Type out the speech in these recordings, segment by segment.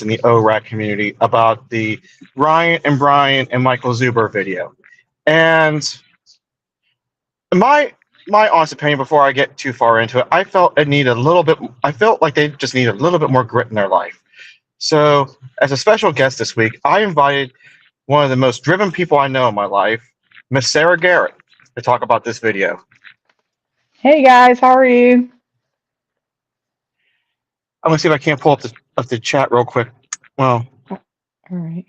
in the ORAC community about the Ryan and Bryan and Michael Zuber video. And my my honest opinion, before I get too far into it, I felt it needed a little bit. I felt like they just needed a little bit more grit in their life. So, as a special guest this week, I invited one of the most driven people I know in my life, Miss Sarah Garrett, to talk about this video. Hey guys, how are you? I'm gonna see if I can't pull up the chat real quick. Well, All right.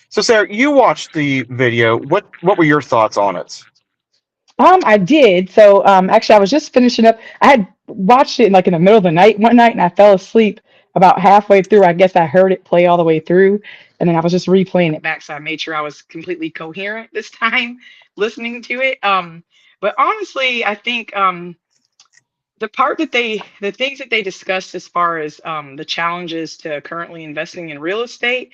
so Sarah, you watched the video. What were your thoughts on it? I did. So, actually, I was just finishing up. I had watched it like in the middle of the night one night, and I fell asleep about halfway through. I guess I heard it play all the way through, and then I was just replaying it back, so I made sure I was completely coherent this time listening to it. But honestly, I think the things that they discussed as far as the challenges to currently investing in real estate,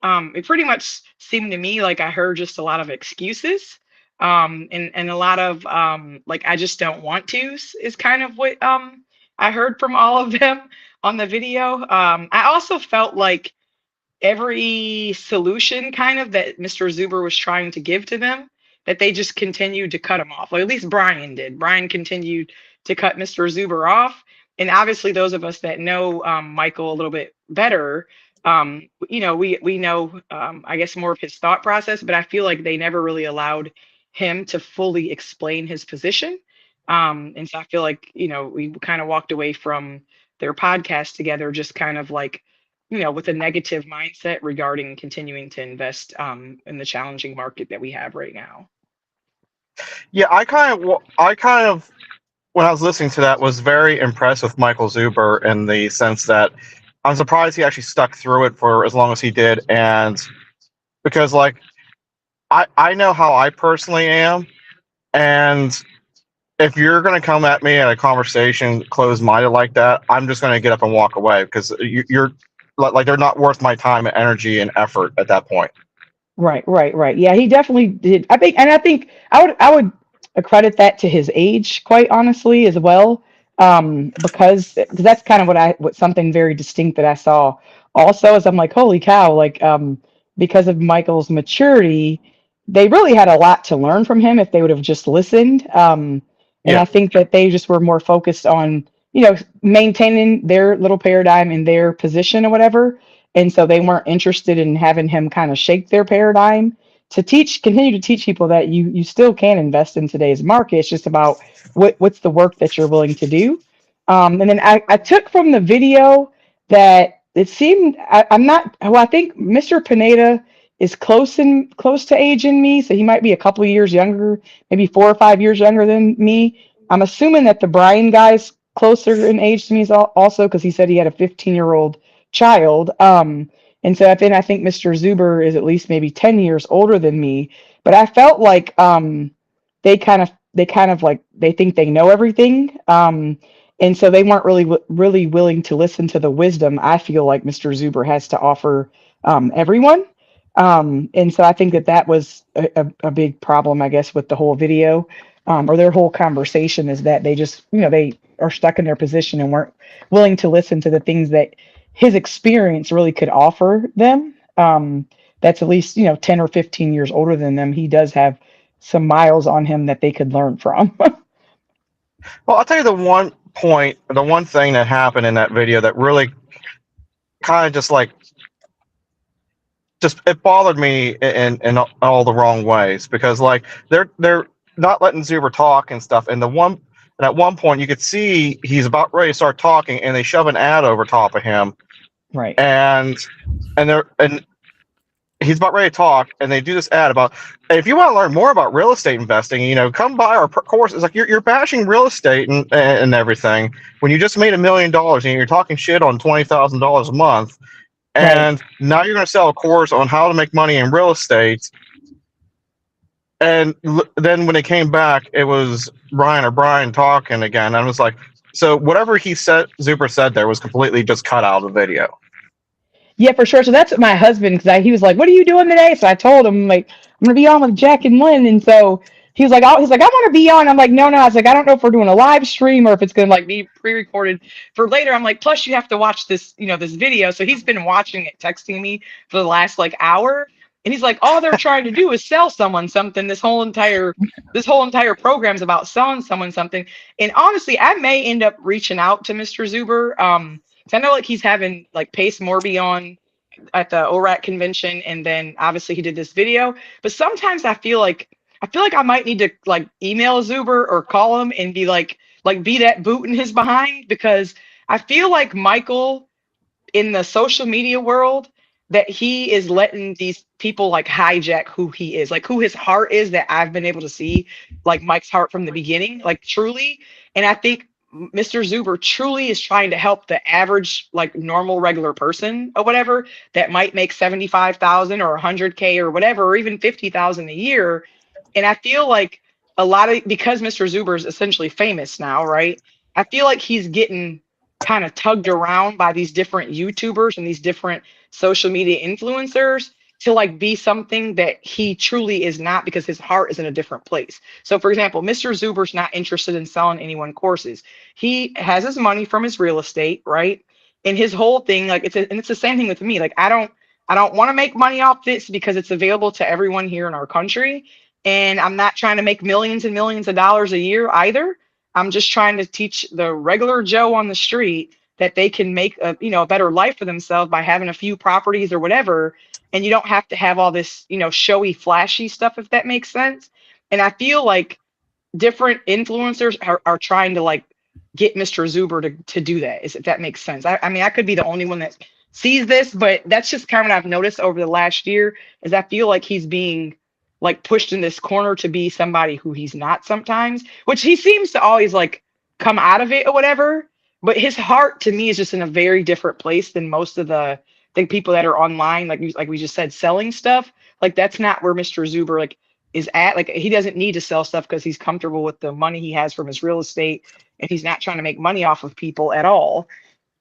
it pretty much seemed to me like I heard just a lot of excuses, and a lot of like I just don't want to is kind of what I heard from all of them on the video. I also felt like every solution kind of that Mr. Zuber was trying to give to them, that they just continued to cut him off. Or at least Bryan did. Bryan continued to cut Mr. Zuber off. And obviously, those of us that know Michael a little bit better, we know, I guess, more of his thought process. But I feel like they never really allowed him to fully explain his position. And so I feel like, we kind of walked away from their podcast together, just kind of like, with a negative mindset regarding continuing to invest in the challenging market that we have right now. Yeah, I kind of, when I was listening to that, was very impressed with Michael Zuber in the sense that I'm surprised he actually stuck through it for as long as he did, and because like I know how I personally am, and if you're going to come at me in a conversation closed minded like that, I'm just going to get up and walk away because you're like they're not worth my time and energy and effort at that point. Right, right, right. Yeah, he definitely did. I think I would accredit that to his age, quite honestly, as well. Because that's kind of what something very distinct that I saw also is I'm like, holy cow, like because of Michael's maturity, they really had a lot to learn from him if they would have just listened. And Yeah. I think that they just were more focused on, maintaining their little paradigm in their position or whatever, and so they weren't interested in having him kind of shake their paradigm to continue to teach people that you still can invest in today's market. It's just about what's the work that you're willing to do. And then I took from the video that it seemed I'm not well, I think Mr. Pineda is close to age in me, so he might be a couple of years younger, maybe 4 or 5 years younger than me. I'm assuming that the Bryan guy's closer in age to me also because he said he had a 15-year-old child. And so then I think Mr. Zuber is at least maybe 10 years older than me. But I felt like they kind of like they think they know everything. And so they weren't really willing to listen to the wisdom I feel like Mr. Zuber has to offer everyone. And so I think that was a big problem, I guess, with the whole video, or their whole conversation is that they just, they are stuck in their position and weren't willing to listen to the things that his experience really could offer them. That's at least, 10 or 15 years older than them. He does have some miles on him that they could learn from. Well, I'll tell you the one thing that happened in that video that really kind of just it bothered me in all the wrong ways because like they're not letting Zuber talk and stuff. And at one point you could see he's about ready to start talking, and they shove an ad over top of him, Right. and and he's about ready to talk, and they do this ad about, "Hey, if you want to learn more about real estate investing, come buy our course." It's like you're bashing real estate and everything when you just made $1 million and you're talking shit on $20,000 a month, Right. and now you're going to sell a course on how to make money in real estate. And then when it came back, it was Ryan or Bryan talking again. I was like, so whatever Zuber said there was completely just cut out of the video. Yeah, for sure. So that's what my husband, because he was like, "What are you doing today?" So I told him, like, "I'm gonna be on with Jack and Lynn." And so he's like, I want to be on. I'm like, no, no. I was like, I don't know if we're doing a live stream or if it's gonna like be pre-recorded for later. I'm like, plus you have to watch this, this video. So he's been watching it, texting me for the last like hour, and he's like, all they're trying to do is sell someone something. This whole entire program's about selling someone something. And honestly, I may end up reaching out to Mr. Zuber. 'Cause I know like he's having like Pace Morby on at the ORAC convention, and then obviously he did this video. But sometimes I feel like I might need to like email Zuber or call him and be like be that boot in his behind, because I feel like Michael in the social media world, that he is letting these people like hijack who he is, like who his heart is, that I've been able to see like Mike's heart from the beginning, like truly. And I think Mr. Zuber truly is trying to help the average, like normal, regular person or whatever that might make 75,000 or 100K or whatever, or even 50,000 a year. And I feel like a lot of, because Mr. Zuber is essentially famous now, right? I feel like he's getting kind of tugged around by these different YouTubers and these different social media influencers to like be something that he truly is not, because his heart is in a different place. So for example, Mr. Zuber's not interested in selling anyone courses. He has his money from his real estate, right? And his whole thing, like and it's the same thing with me. Like I don't want to make money off this because it's available to everyone here in our country. And I'm not trying to make millions and millions of dollars a year either. I'm just trying to teach the regular Joe on the street that they can make a better life for themselves by having a few properties or whatever. And you don't have to have all this, showy, flashy stuff, if that makes sense. And I feel like different influencers are trying to like get Mr. Zuber to do that, if that makes sense. I mean, I could be the only one that sees this, but that's just kind of what I've noticed over the last year, is I feel like he's being like pushed in this corner to be somebody who he's not sometimes, which he seems to always like come out of it or whatever. But his heart to me is just in a very different place than most of the people that are online, like we just said, selling stuff. Like that's not where Mr. Zuber like is at. Like he doesn't need to sell stuff because he's comfortable with the money he has from his real estate, and he's not trying to make money off of people at all.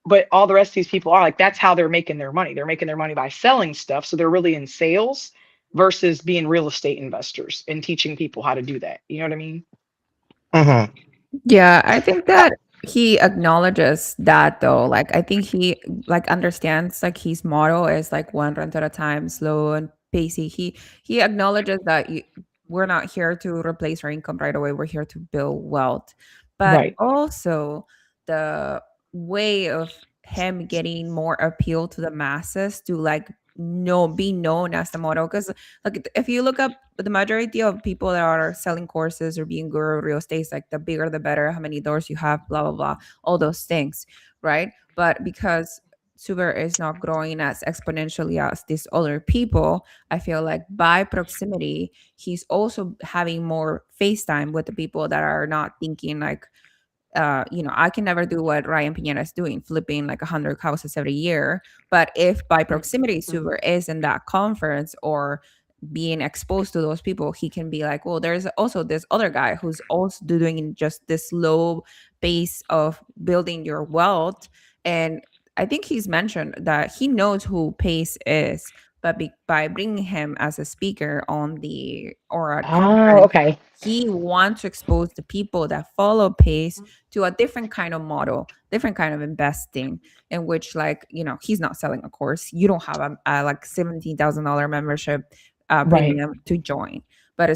But all the rest of these people are like, that's how they're making their money. They're making their money by selling stuff. So they're really in sales versus being real estate investors and teaching people how to do that. You know what I mean? Hmm. Yeah, I think that he acknowledges that though. Like I think he like understands like his motto is like one rent at a time, slow and pacey. He acknowledges that we're not here to replace our income right away. We're here to build wealth. But Right. also the way of him getting more appeal to the masses to like be known as the model, because like if you look up the majority of people that are selling courses or being guru real estate is like the bigger the better, how many doors you have, blah blah blah, all those things, right? But because Sugar is not growing as exponentially as these other people, I feel like by proximity, he's also having more FaceTime with the people that are not thinking like, I can never do what Ryan Pineda is doing, flipping like 100 houses every year. But if by proximity Suber is in that conference or being exposed to those people, he can be like, well, there's also this other guy who's also doing just this low pace of building your wealth. And I think he's mentioned that he knows who Pace is, but by bringing him as a speaker on the or at Oh, conference, okay. he wants to expose the people that follow Pace to a different kind of model, different kind of investing, in which like, he's not selling a course. You don't have a like $17,000 membership Right. premium to join. But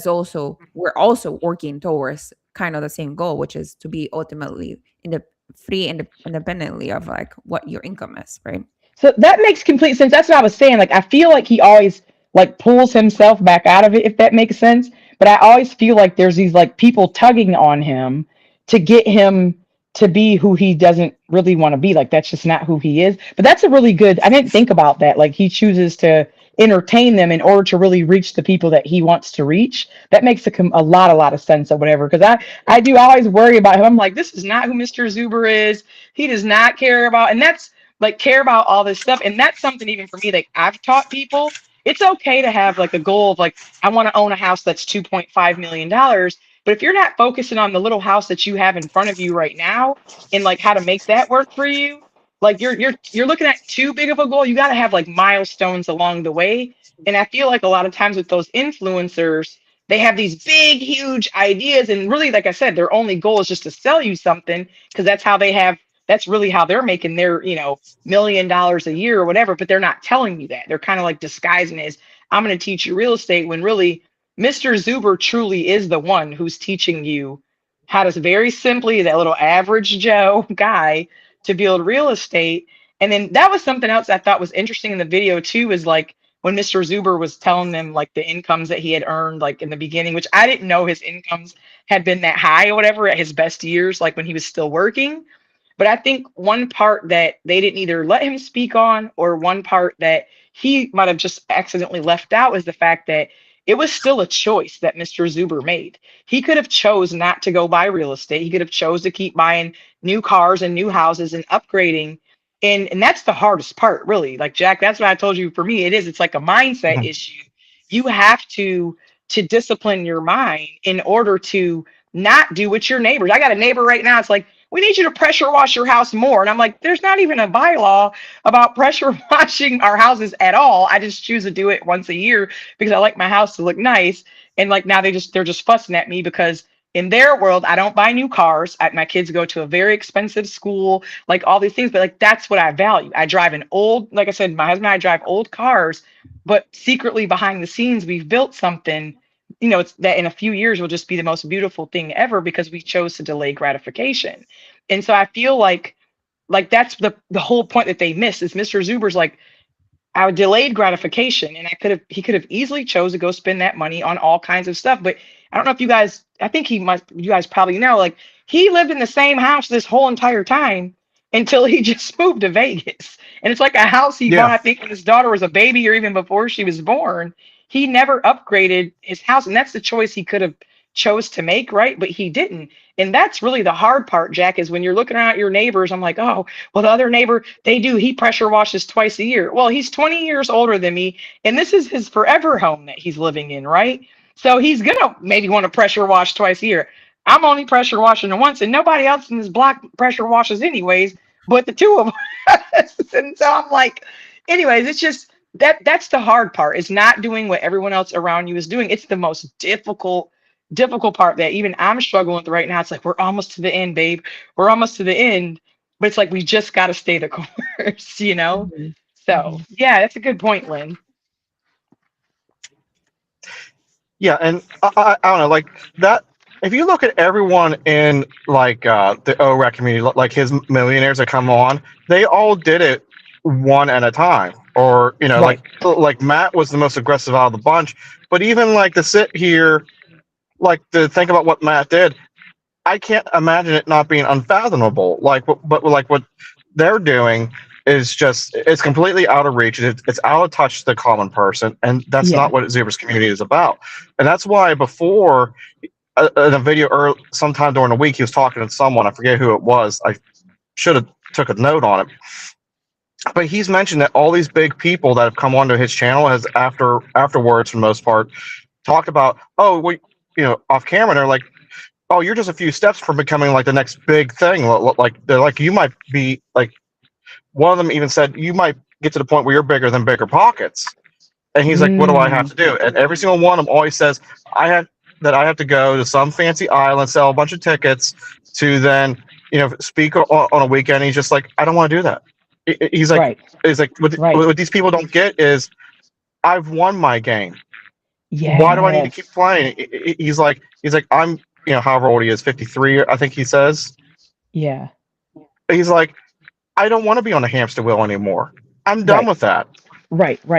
we're also working towards kind of the same goal, which is to be ultimately in the free and independently of like what your income is, right? So that makes complete sense. That's what I was saying. Like I feel like he always like pulls himself back out of it, if that makes sense. But I always feel like there's these like people tugging on him to get him to be who he doesn't really want to be. Like that's just not who he is. But that's a really good. I didn't think about that. Like he chooses to entertain them in order to really reach the people that he wants to reach. That makes a lot of sense or whatever. Because I always worry about him. I'm like, this is not who Mr. Zuber is. He does not care about, and that's like care about all this stuff. And that's something even for me, like I've taught people, it's okay to have like a goal of like, I want to own a house that's $2.5 million. But if you're not focusing on the little house that you have in front of you right now and like how to make that work for you, like you're looking at too big of a goal. You got to have like milestones along the way. And I feel like a lot of times with those influencers, they have these big, huge ideas. And really, like I said, their only goal is just to sell you something because that's really how they're making their, $1 million a year or whatever. But they're not telling you that. They're kind of like disguising it as, I'm going to teach you real estate, when really Mr. Zuber truly is the one who's teaching you how to very simply, that little average Joe guy, to build real estate. And then that was something else I thought was interesting in the video too, is like when Mr. Zuber was telling them like the incomes that he had earned like in the beginning, which I didn't know his incomes had been that high or whatever at his best years, like when he was still working. But I think one part that they didn't either let him speak on, or one part that he might have just accidentally left out, is the fact that it was still a choice that Mr. Zuber made. He could have chose not to go buy real estate. He could have chose to keep buying new cars and new houses and upgrading. And that's the hardest part, really. Like Jack, that's what I told you. For me, it's like a mindset issue. You have to discipline your mind in order to not do what your neighbors. I got a neighbor right now. It's like, we need you to pressure wash your house more. And I'm like, there's not even a bylaw about pressure washing our houses at all. I just choose to do it once a year because I like my house to look nice. And like now they're just fussing at me because in their world, I don't buy new cars. My kids go to a very expensive school, like all these things. But like, that's what I value. I drive an old, like I said, my husband and I drive old cars, but secretly behind the scenes, we've built something, it's that in a few years will just be the most beautiful thing ever because we chose to delay gratification. And so I feel like that's the whole point that they missed is Mr. Zuber's like, I delayed gratification, and he could have easily chose to go spend that money on all kinds of stuff. But I don't know if I think you guys probably know, like he lived in the same house this whole entire time until he just moved to Vegas. And it's like a house he bought, Yeah. I think, when his daughter was a baby or even before she was born. He never upgraded his house. And that's the choice he could have chose to make, right? But he didn't. And that's really the hard part, Jack, is when you're looking at your neighbors, I'm like, oh, well, the other neighbor, he pressure washes twice a year. Well, he's 20 years older than me, and this is his forever home that he's living in, right? So he's gonna maybe want to pressure wash twice a year. I'm only pressure washing once, and nobody else in this block pressure washes anyways, but the two of us. And so I'm like, anyways, it's just that's the hard part, is not doing what everyone else around you is doing. It's the most difficult part that even I'm struggling with right now. It's like, we're almost to the end, babe. We're almost to the end. But it's like, we just got to stay the course, you know? Mhm. So, yeah, that's a good point, Lynn. Yeah, and I don't know, like that. If you look at everyone in like the OREC community, like his millionaires that come on, they all did it one at a time. Or Right. like Matt was the most aggressive out of the bunch. But even like to sit here, like to think about what Matt did, I can't imagine it not being unfathomable. But like what they're doing is just it's completely out of reach. It's out of touch to the common person, and that's Yeah. not what Zuber's community is about. And that's why before in a video sometime during the week, he was talking to someone. I forget who it was. I should have took a note on it. But he's mentioned that all these big people that have come onto his channel has afterwards, for the most part, talked about, oh, we, off camera, they're like, oh, you're just a few steps from becoming like the next big thing. Like they're like, you might be like, one of them even said you might get to the point where you're bigger than Bigger Pockets. And he's like, what do I have to do? And every single one of them always says, I have to go to some fancy island, sell a bunch of tickets to then, speak on a weekend. He's just like, I don't want to do that. He's like, Right. what these people don't get is I've won my game. Yeah. Why do I need to keep playing? He's like, I'm, however old he is, 53, I think he says. Yeah. He's like, I don't want to be on a hamster wheel anymore. I'm done with that. Right. No,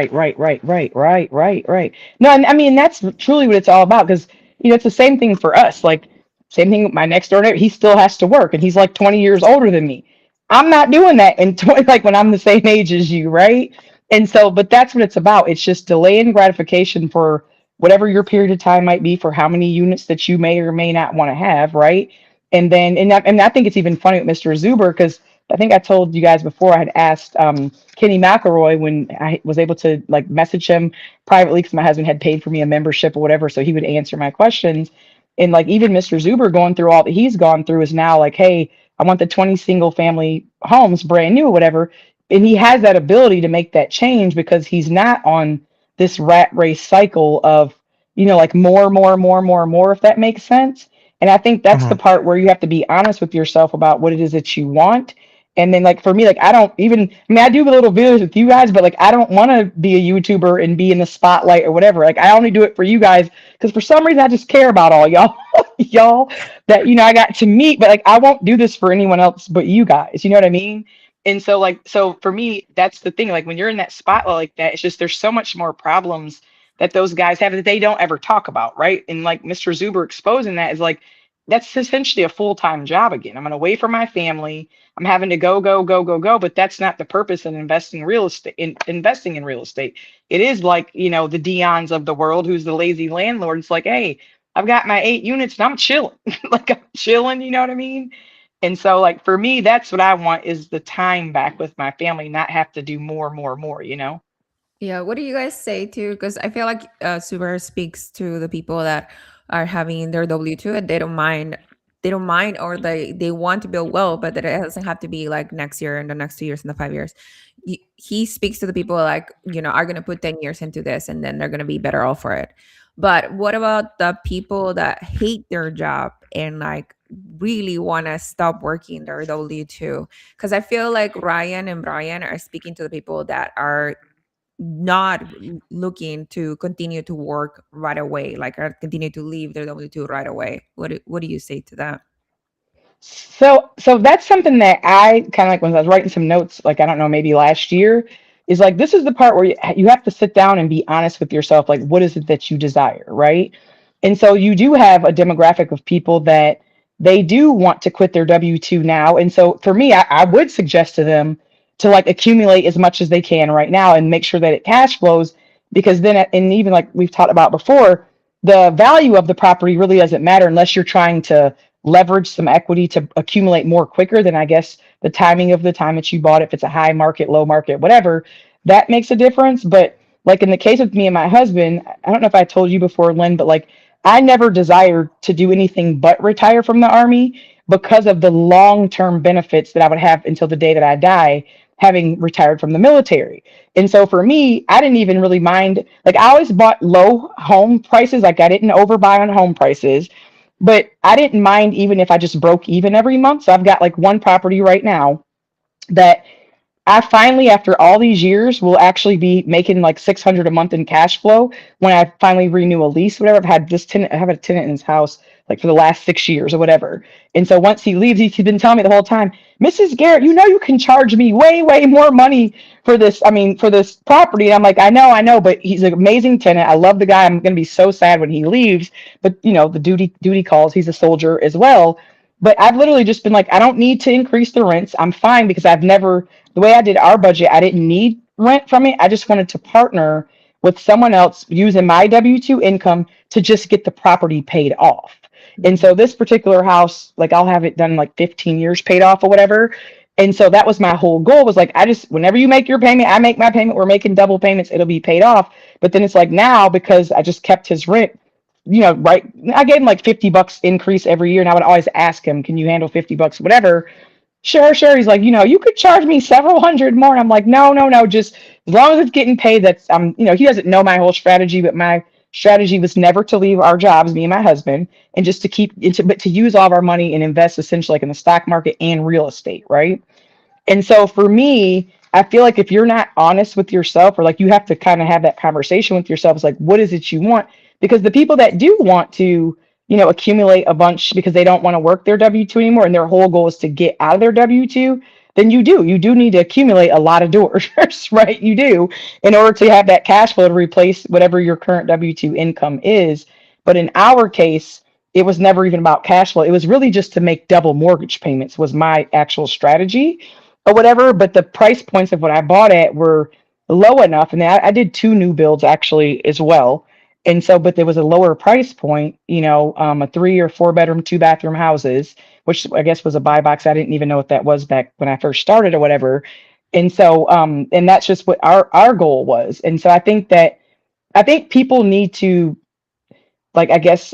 and I mean, that's truly what it's all about, because, it's the same thing for us. Like, same thing with my next door neighbor. He still has to work, and he's like 20 years older than me. I'm not doing that in 20, like when I'm the same age as you, right? And so, but that's what it's about. It's just delaying gratification for whatever your period of time might be, for how many units that you may or may not want to have, right? And then, and I think it's even funny with Mr. Zuber, because I think I told you guys before, I had asked Kenny McElroy, when I was able to like message him privately, because my husband had paid for me a membership or whatever, so he would answer my questions. And like even Mr. Zuber, going through all that he's gone through, is now like, hey, I want the 20 single family homes brand new or whatever. And he has that ability to make that change because he's not on this rat race cycle of, like more, if that makes sense. And I think that's the Mhm. part where you have to be honest with yourself about what it is that you want. And then like for me, like I don't even, I mean, I do little videos with you guys, but like I don't want to be a YouTuber and be in the spotlight or whatever. Like I only do it for you guys because for some reason I just care about all y'all, y'all that, I got to meet, but like I won't do this for anyone else but you guys. You know what I mean? And so like, so for me, that's the thing. Like when you're in that spotlight like that, it's just there's so much more problems that those guys have that they don't ever talk about, right? And like Mr. Zuber exposing that is like that's essentially a full-time job again. I'm away from my family. I'm having to go, but that's not the purpose of investing in real estate. It is like, the Dion's of the world who's the lazy landlord. It's like, hey, I've got my 8 units and I'm chilling. Like I'm chilling, you know what I mean? And so like for me, that's what I want is the time back with my family, not have to do more. Yeah, what do you guys say to? Because I feel like Subaru speaks to the people that are having their W two and they don't mind. They don't mind, or they want to build wealth, but that it doesn't have to be like next year and the next 2 years and the 5 years. He speaks to the people like are going to put 10 years into this and then they're going to be better off for it. But what about the people that hate their job and like really want to stop working their W two? Because I feel like Ryan and Brian are speaking to the people that are not looking to continue to work right away, like or continue to leave their W two right away. What do you say to that? So that's something that I kind of like when I was writing some notes, like I don't know, maybe last year, is like this is the part where you have to sit down and be honest with yourself, like what is it that you desire, right? And so you do have a demographic of people that they do want to quit their W-2 now. And so for me, I would suggest to them to like accumulate as much as they can right now and make sure that it cash flows because then, and even like we've talked about before, the value of the property really doesn't matter unless you're trying to leverage some equity to accumulate more quicker than I guess the timing of the time that you bought, if it's a high market, low market, whatever, that makes a difference. But like in the case of me and my husband, I don't know if I told you before, Lynn, but like I never desired to do anything but retire from the army because of the long-term benefits that I would have until the day that I die, having retired from the military. And so for me, I didn't even really mind. Like I always bought low home prices. Like I didn't overbuy on home prices, but I didn't mind even if I just broke even every month. So I've got like one property right now that I finally, after all these years, will actually be making like 600 a month in cash flow when I finally renew a lease, whatever. I've had this tenant, I have a tenant in his house like for the last 6 years or whatever. And so once he leaves, he's been telling me the whole time, Mrs. Garrett, you can charge me way more money for this. I mean, for this property. And I'm like, I know, but he's an amazing tenant. I love the guy. I'm going to be so sad when he leaves. But the duty calls. He's a soldier as well. But I've literally just been like, I don't need to increase the rents. I'm fine because I've never, the way I did our budget, I didn't need rent from it. I just wanted to partner with someone else using my W 2 income to just get the property paid off. And Mhm. so this particular house, like I'll have it done like 15 years paid off or whatever. And so that was my whole goal was like, I just, whenever you make your payment, I make my payment, we're making double payments, it'll be paid off. But then it's like now, because I just kept his rent, right. I gave him like $50 increase every year. And I would always ask him, can you handle $50, whatever? Sure. He's like, you could charge me several hundred more. And I'm like, no, just as long as it's getting paid, that's he doesn't know my whole strategy, but my strategy was never to leave our jobs, me and my husband, and just to keep it, but to use all of our money and invest essentially like in the stock market and real estate, right? And so for me, I feel like if you're not honest with yourself, or like you have to kind of have that conversation with yourself, it's like, what is it you want? Because the people that do want to, accumulate a bunch because they don't want to work their W 2 anymore and their whole goal is to get out of their W 2, then you do need to accumulate a lot of doors, right? You do in order to have that cash flow to replace whatever your current W 2 income is. But in our case, it was never even about cash flow. It was really just to make double mortgage payments was my actual strategy or whatever. But the price points of what I bought at were low enough. And I did two new builds actually as well. And so, but there was a lower price point, a 3 or 4 bedroom, 2 bathroom houses, which I guess was a buy box. I didn't even know what that was back when I first started or whatever. And so, and that's just what our goal was. And so I think people need to, like, I guess,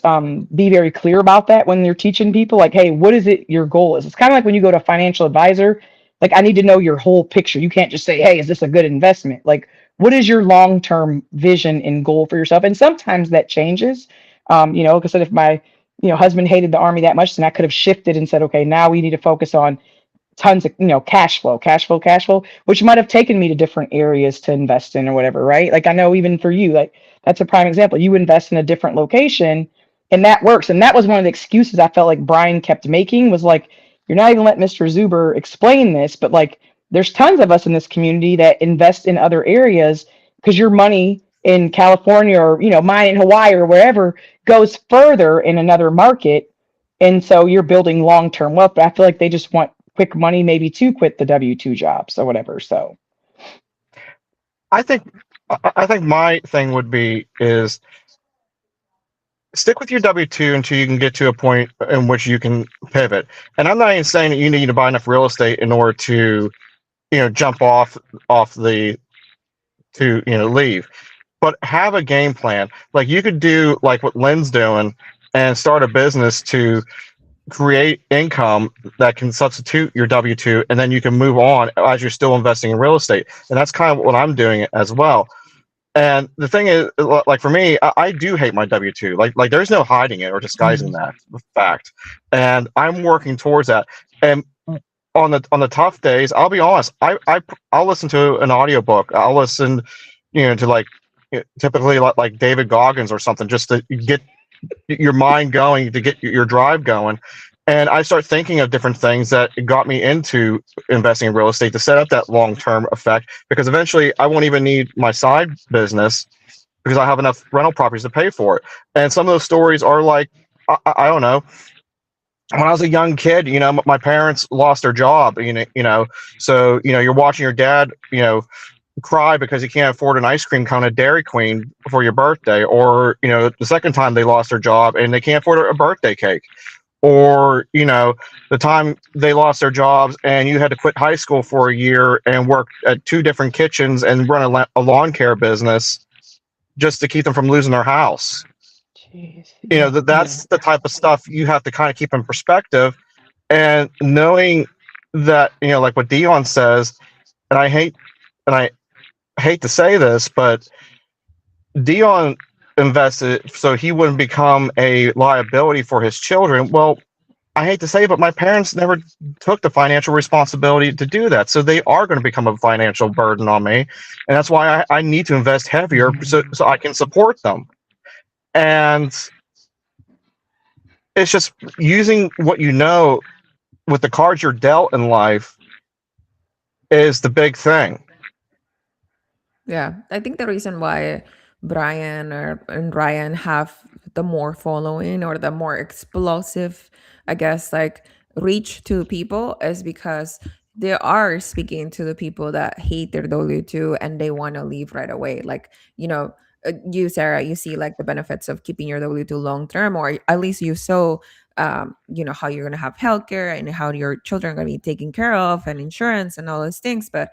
be very clear about that when they're teaching people, like, hey, what is it your goal is? It's kind of like when you go to a financial advisor, Like I need to know your whole picture. You can't just say, "Hey, is this a good investment?" Like, what is your long-term vision and goal for yourself? And sometimes that changes. Like I said, if my husband hated the army that much, then I could have shifted and said, "Okay, now we need to focus on tons of cash flow, which might have taken me to different areas to invest in or whatever, right? Like I know even for you, like that's a prime example. You invest in a different location and that works. And that was one of the excuses I felt like Bryan kept making was like, you're not even letting Mr. Zuber explain this, but like there's tons of us in this community that invest in other areas because your money in California or mine in Hawaii or wherever goes further in another market. And so you're building long-term wealth, but I feel like they just want quick money maybe to quit the W-2 jobs or whatever. So I think I think my thing would be is stick with your W-2 until you can get to a point in which you can pivot. And I'm not even saying that you need to buy enough real estate in order to jump off the to leave, but have a game plan. Like you could do like what Lynn's doing and start a business to create income that can substitute your W-2, and then you can move on as you're still investing in real estate. And that's kind of what I'm doing as well. And the thing is, like for me, I do hate my W-2. Like there's no hiding it or disguising that fact. And I'm working towards that. And on the tough days, I'll be honest, I'll listen to an audiobook. I'll listen, to like typically like David Goggins or something, just to get your mind going, to get your drive going. And I start thinking of different things that got me into investing in real estate to set up that long-term effect, because eventually I won't even need my side business because I have enough rental properties to pay for it. And some of those stories are like, I don't know, when I was a young kid, my parents lost their job, so you're watching your dad, cry because you can't afford an ice cream cone at Dairy Queen for your birthday, or the second time they lost their job and they can't afford a birthday cake, or the time they lost their jobs and you had to quit high school for a year and work at two different kitchens and run a lawn care business just to keep them from losing their house. jeez. That's the type of stuff you have to kind of keep in perspective, and knowing that like what Dion says, and I hate to say this, but Dion invested so he wouldn't become a liability for his children. Well, I hate to say it, but my parents never took the financial responsibility to do that. So they are going to become a financial burden on me. And that's why I need to invest heavier so I can support them. And it's just using what with the cards you're dealt in life is the big thing. Yeah, I think the reason why Bryan and Ryan have the more following or the more explosive, I guess, like reach to people is because they are speaking to the people that hate their W-2 and they want to leave right away. Like, you, Sarah, you see like the benefits of keeping your W-2 long term, or at least you saw, how you're going to have healthcare and how your children are going to be taken care of and insurance and all those things. But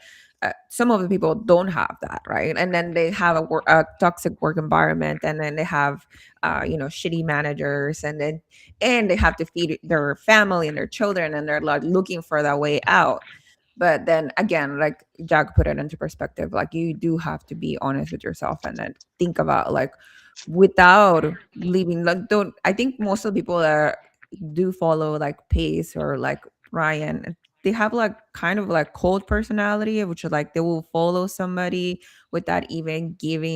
some of the people don't have that, right? And then they have a toxic work environment, and then they have shitty managers, and they have to feed their family and their children, and they're like looking for that way out. But then again, like Jack put it into perspective, like you do have to be honest with yourself and then think about like without leaving, like don't, I think most of the people that do follow like Pace or like Ryan, they have like kind of like cold personality, which is like they will follow somebody without even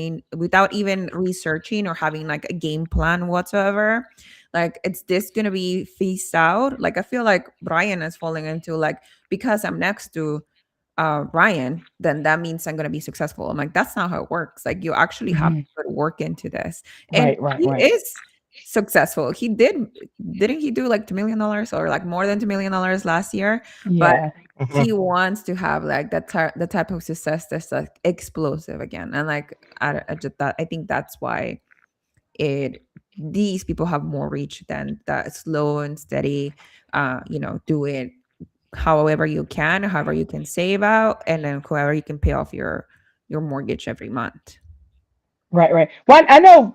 researching or having like a game plan whatsoever. Like it's this gonna be phased out. Like I feel like Brian is falling into like, because I'm next to Ryan, then that means I'm gonna be successful. I'm like, that's not how it works. Like you actually have to Mhm. put work into this. And Right, right, he right. is successful. Didn't he do like $2 million or like more than $2 million last year? But Yeah. he wants to have like the type of success that's like explosive again. And like I think that's why it these people have more reach than that slow and steady, do it however you can, however you can save out, and then however you can pay off your mortgage every month. Right, right. Well, I know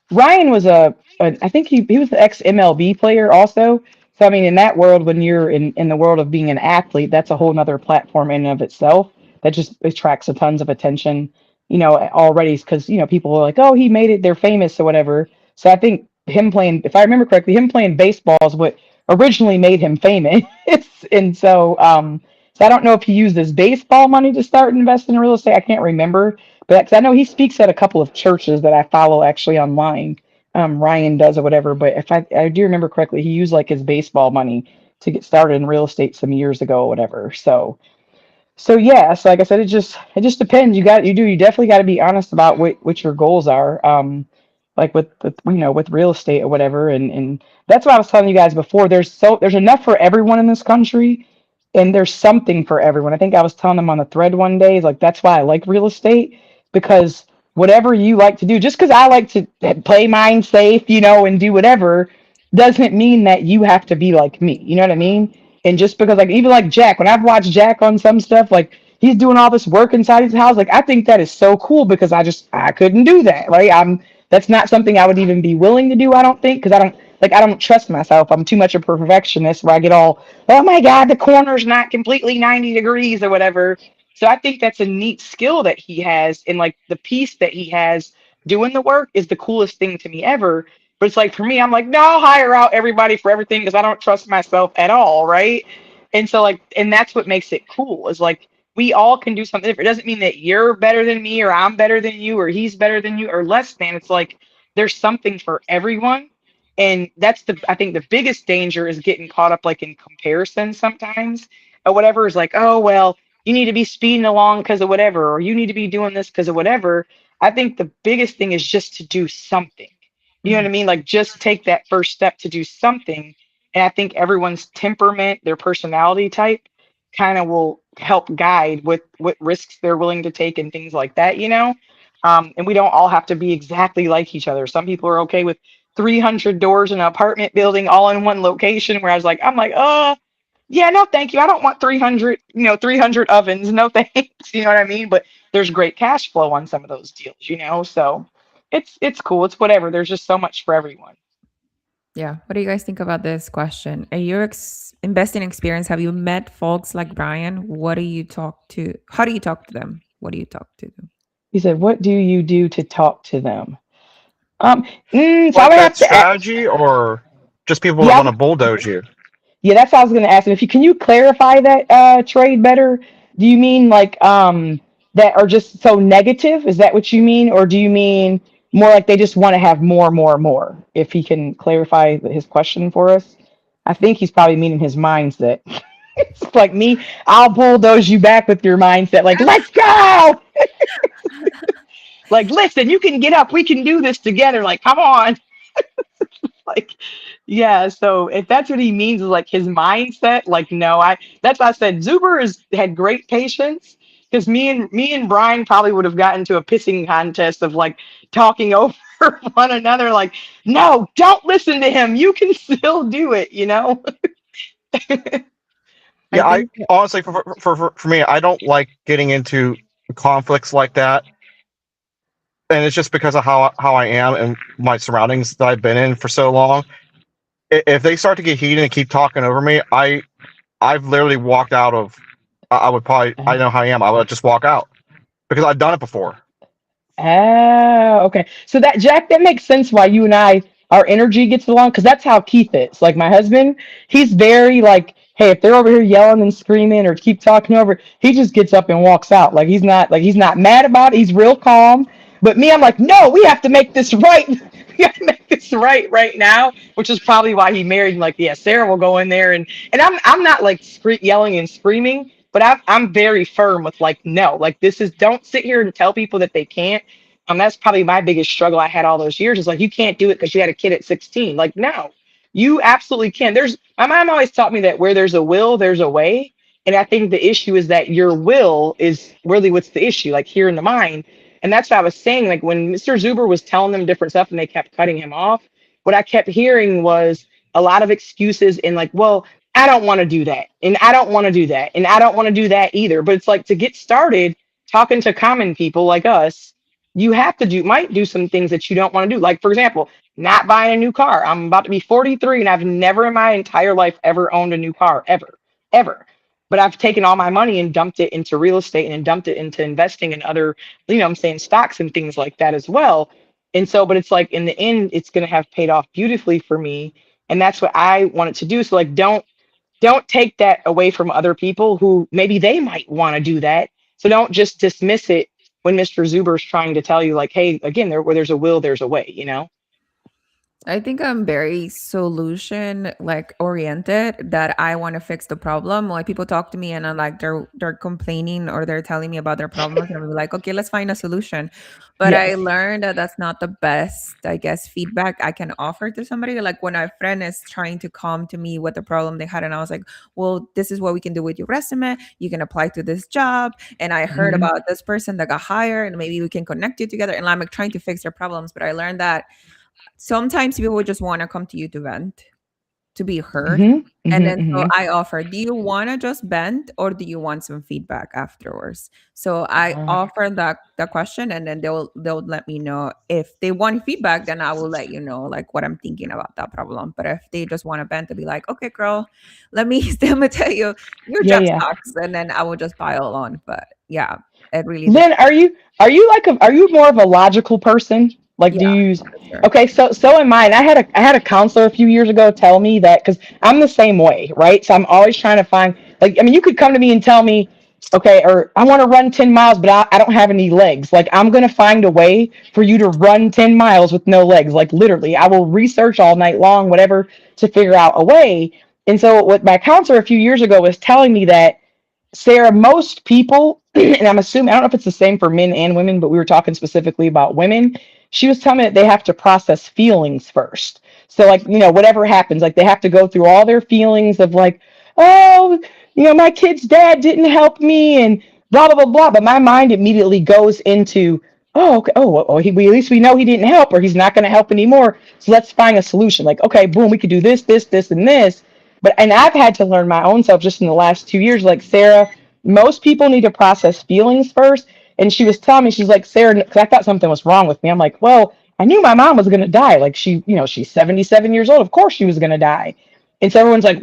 Ryan was I think he was the ex MLB player also. So I mean, in that world, when you're in the world of being an athlete, that's a whole nother platform in and of itself that just attracts a tons of attention, already because people are like, oh, he made it, they're famous or whatever. So I think him playing, if I remember correctly, him playing baseball is what originally made him famous. And so I don't know if he used his baseball money to start investing in real estate. I can't remember, but 'cause I know he speaks at a couple of churches that I follow actually online. Ryan does or whatever. But if I do remember correctly, he used like his baseball money to get started in real estate some years ago or whatever. So yeah, so like I said, it just depends. You definitely got to be honest about what your goals are. Like with real estate or whatever, and that's what I was telling you guys before. There's enough for everyone in this country, and there's something for everyone. I think I was telling them on the thread one day, like that's why I like real estate, because whatever you like to do, just because I like to play mine safe, and do whatever, doesn't mean that you have to be like me. You know what I mean? And just because, like, even like Jack, when I've watched Jack on some stuff, like he's doing all this work inside his house, like I think that is so cool because I couldn't do that. Right? That's not something I would even be willing to do. I don't think because I don't trust myself. I'm too much a perfectionist where I get all, oh my God, the corner's not completely 90 degrees or whatever. So I think that's a neat skill that he has, and like the piece that he has doing the work is the coolest thing to me ever. But it's like for me, I'm like, no, I'll hire out everybody for everything because I don't trust myself at all, right? And so like, and that's what makes it cool is like we all can do something different. It doesn't mean that you're better than me or I'm better than you or he's better than you or less than. It's like there's something for everyone. And that's I think the biggest danger is getting caught up like in comparison sometimes or whatever is like, oh, well, you need to be speeding along because of whatever, or you need to be doing this because of whatever. I think the biggest thing is just to do something. You know what I mean? Like just take that first step to do something. And I think everyone's temperament, their personality type kind of will help guide what risks they're willing to take and things like that. And we don't all have to be exactly like each other. Some people are okay with 300 doors in an apartment building all in one location, where I'm like, oh, yeah, no, thank you. I don't want 300, 300 ovens. No, thanks. You know what I mean? But there's great cash flow on some of those deals. So it's cool. It's whatever. There's just so much for everyone. Yeah. What do you guys think about this question? In your investing experience, have you met folks like Brian? What do you talk to? How do you talk to them? What do you talk to them? He said, "What do you do to talk to them?" So I Like would that have to ask. strategy, or just people that Yeah, want to bulldoze you? yeah, that's what I was going to ask him. If you can you clarify that trade better? Do you mean like that are just so negative? Is that what you mean, or do you mean more like they just want to have more, more, more? If he can clarify his question for us, I think he's probably meaning his mindset. It's like me, I'll bulldoze you back with your mindset. Like, let's go. Like, listen, you can get up. We can do this together. Like, come on. Like, yeah, so if that's what he means is like his mindset, like no, that's why I said Zuber had great patience, because me and Brian probably would have gotten to a pissing contest of like talking over one another, like, no, don't listen to him, you can still do it. I Yeah, I think honestly, for me, I don't like getting into conflicts like that, and it's just because of how I am and my surroundings that I've been in for so long. If they start to get heated and keep talking over me, I've literally walked out of. I would probably, I know how I am. I would just walk out because I've done it before. Okay. So that Jack, that makes sense why you and I, our energy gets along, because that's how Keith is. Like my husband, he's very like, hey, if they're over here yelling and screaming or keep talking over, he just gets up and walks out. Like he's not mad about it. He's real calm. But me, I'm like, no, we have to make this right. We have to make this right now, which is probably why he married. Like, yeah, Sarah will go in there and I'm not like yelling and screaming, but I'm very firm with like, no, like this is, don't sit here and tell people that they can't. That's probably my biggest struggle I had all those years is like, you can't do it because you had a kid at 16. Like, no, you absolutely can. My mom always taught me that where there's a will, there's a way. And I think the issue is that your will is really what's the issue, like here in the mind. And that's what I was saying. Like when Mr. Zuber was telling them different stuff and they kept cutting him off, what I kept hearing was a lot of excuses and like, well, I don't want to do that. And I don't want to do that. And I don't want to do that either. But it's like to get started talking to common people like us, you have to might do some things that you don't want to do. Like, for example, not buying a new car. I'm about to be 43 and I've never in my entire life ever owned a new car, ever. But I've taken all my money and dumped it into real estate and dumped it into investing in other, I'm saying stocks and things like that as well. And so, but it's like in the end, it's going to have paid off beautifully for me. And that's what I wanted to do. So like, don't take that away from other people who maybe they might want to do that. So don't just dismiss it when Mr. Zuber's trying to tell you like, hey, again, where there's a will, there's a way. I think I'm very solution like oriented, that I want to fix the problem. Like people talk to me and I'm like they're complaining or they're telling me about their problems and I'm like, okay, let's find a solution. But I Yes. learned that that's not the best, I guess, feedback I can offer to somebody. Like when a friend is trying to come to me with the problem they had, and I was like, well, this is what we can do with your resume. You can apply to this job. And I heard Mhm. about this person that got hired, and maybe we can connect you together. And I'm like trying to fix their problems. But I learned that sometimes people just want to come to you to vent, to be heard. Mhm. And Mhm. then so Mhm. I offer, do you want to just vent or do you want some feedback afterwards? So I offer that question, and then they'll let me know. If they want feedback, then I will let you know like what I'm thinking about that problem. But if they just want to vent, to be like, okay, girl, let me let me tell you, your Yeah, job yeah. sucks, and then I will just pile on. But yeah, it really Then depends. are you more of a logical person? Like do Yeah, you use for sure. Okay, so in mine, I had a counselor a few years ago tell me that because I'm the same way, right? So I'm always trying to find like I mean you could come to me and tell me, okay, or I want to run 10 miles, but I don't have any legs. Like I'm gonna find a way for you to run 10 miles with no legs. Like literally, I will research all night long, whatever, to figure out a way. And so what my counselor a few years ago was telling me that Sarah, most people, and I'm assuming, I don't know if it's the same for men and women, but we were talking specifically about women. She was telling me that they have to process feelings first. So, like, whatever happens, like, they have to go through all their feelings of, like, oh, my kid's dad didn't help me and blah, blah, blah, blah. But my mind immediately goes into, oh, okay, at least we know he didn't help or he's not going to help anymore. So let's find a solution. Like, okay, boom, we could do this, this, this, and this. And I've had to learn my own self just in the last 2 years, like Sarah, most people need to process feelings first. And she was telling me, she's like, Sarah, because I thought something was wrong with me. I'm like, well, I knew my mom was going to die. Like she's 77 years old. Of course she was going to die. And so everyone's like,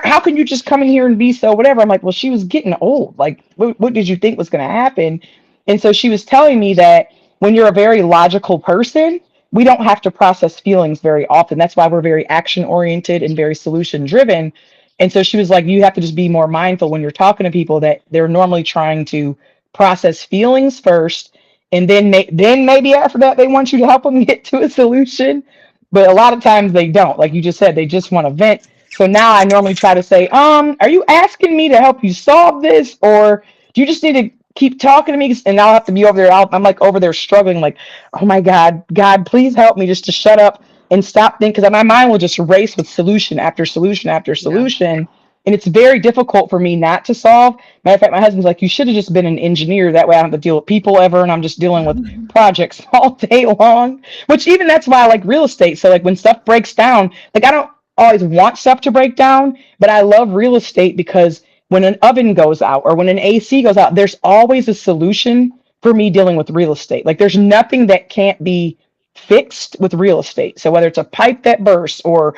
how can you just come in here and be so whatever? I'm like, well, she was getting old. Like, what did you think was going to happen? And so she was telling me that when you're a very logical person, we don't have to process feelings very often. That's why we're very action oriented and very solution driven. And so she was like, you have to just be more mindful when you're talking to people that they're normally trying to process feelings first. And then maybe after that, they want you to help them get to a solution. But a lot of times they don't. Like you just said, they just want to vent. So now I normally try to say, are you asking me to help you solve this? Or do you just need to keep talking to me? And I'll have to be over there. I'm like over there struggling, like, oh my God, please help me just to shut up and stop thinking, because my mind will just race with solution after solution after Yeah. solution. And it's very difficult for me not to solve. Matter of fact, my husband's like, you should have just been an engineer. That way I don't have to deal with people ever. And I'm just dealing with projects all day long, which even that's why I like real estate. So like when stuff breaks down, like I don't always want stuff to break down, but I love real estate because when an oven goes out or when an AC goes out, there's always a solution for me dealing with real estate. Like there's nothing that can't be fixed with real estate. So whether it's a pipe that bursts or,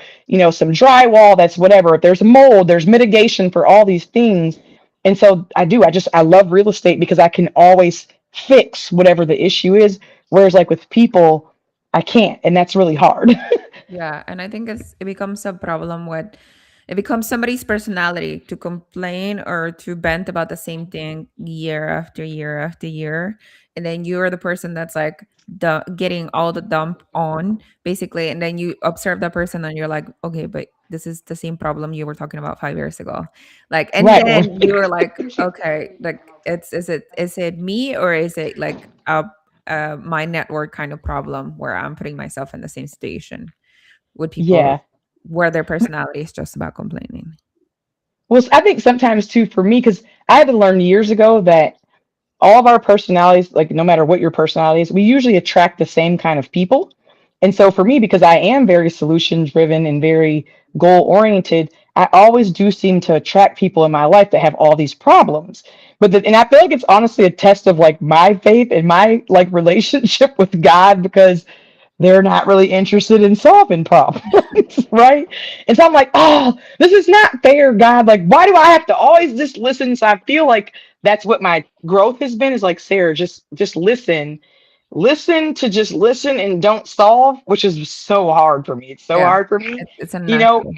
some drywall that's whatever, if there's mold, there's mitigation for all these things. And so I love real estate because I can always fix whatever the issue is. Whereas like with people, I can't. And that's really hard. Yeah, and I think it becomes a problem with, it becomes somebody's personality to complain or to vent about the same thing year after year after year, and then you're the person that's like getting all the dump on basically, and then you observe that person and you're like, okay, but this is the same problem you were talking about 5 years ago, like, and Right. then you were like, okay, like is it me or is it like my network kind of problem where I'm putting myself in the same situation with people Yeah. where their personality is just about complaining. Well, I think sometimes too for me, because I had to learn years ago that all of our personalities, like no matter what your personality is, we usually attract the same kind of people. And so for me, because I am very solution driven and very goal oriented, I always do seem to attract people in my life that have all these problems. And I feel like it's honestly a test of like my faith and my like relationship with God, because they're not really interested in solving problems, right? And so I'm like, oh, this is not fair, God. Like, why do I have to always just listen? So I feel like that's what my growth has been, is like, Sarah, just listen. Listen to just listen and don't solve, which is so hard for me. It's so Yeah, hard for me. it's a You know, natural.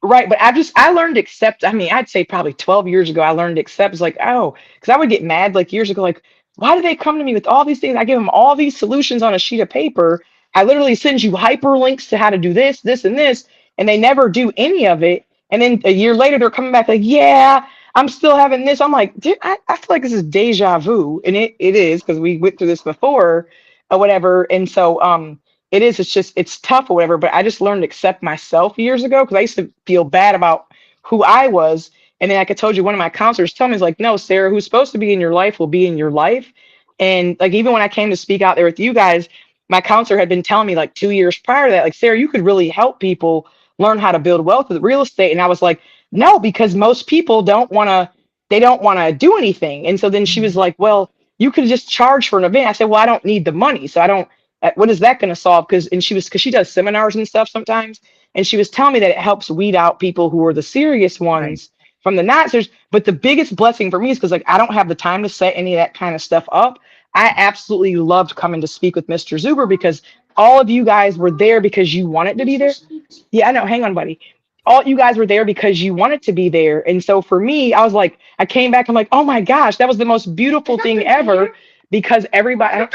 right, but I learned to accept. I mean, I'd say probably 12 years ago, I learned to accept. It's like, oh, because I would get mad like years ago, like, why do they come to me with all these things? I give them all these solutions on a sheet of paper. I literally send you hyperlinks to how to do this, this, and this, and they never do any of it. And then a year later, they're coming back like, yeah, I'm still having this. I'm like, dude, I feel like this is deja vu, and it is, because we went through this before or whatever. And so it is, it's just, it's tough or whatever, but I just learned to accept myself years ago, because I used to feel bad about who I was. And then, like I told you, one of my counselors told me, is like, no, Sarah, who's supposed to be in your life will be in your life. And like, even when I came to speak out there with you guys, my counselor had been telling me like 2 years prior to that, like, Sarah, you could really help people learn how to build wealth with real estate. And I was like, no, because most people they don't want to do anything. And so then she was like, well, you could just charge for an event. I said, well, I don't need the money. So I don't, what is that going to solve? Because she does seminars and stuff sometimes, and she was telling me that it helps weed out people who are the serious Right. ones from the not serious. But the biggest blessing for me is because like I don't have the time to set any of that kind of stuff up. I absolutely loved coming to speak with Mr. Zuber, because all of you guys were there because you wanted to be there. Yeah, I know. Hang on, buddy. All you guys were there because you wanted to be there. And so for me, I was like, I came back, I'm like, oh my gosh, that was the most beautiful thing ever, because everybody,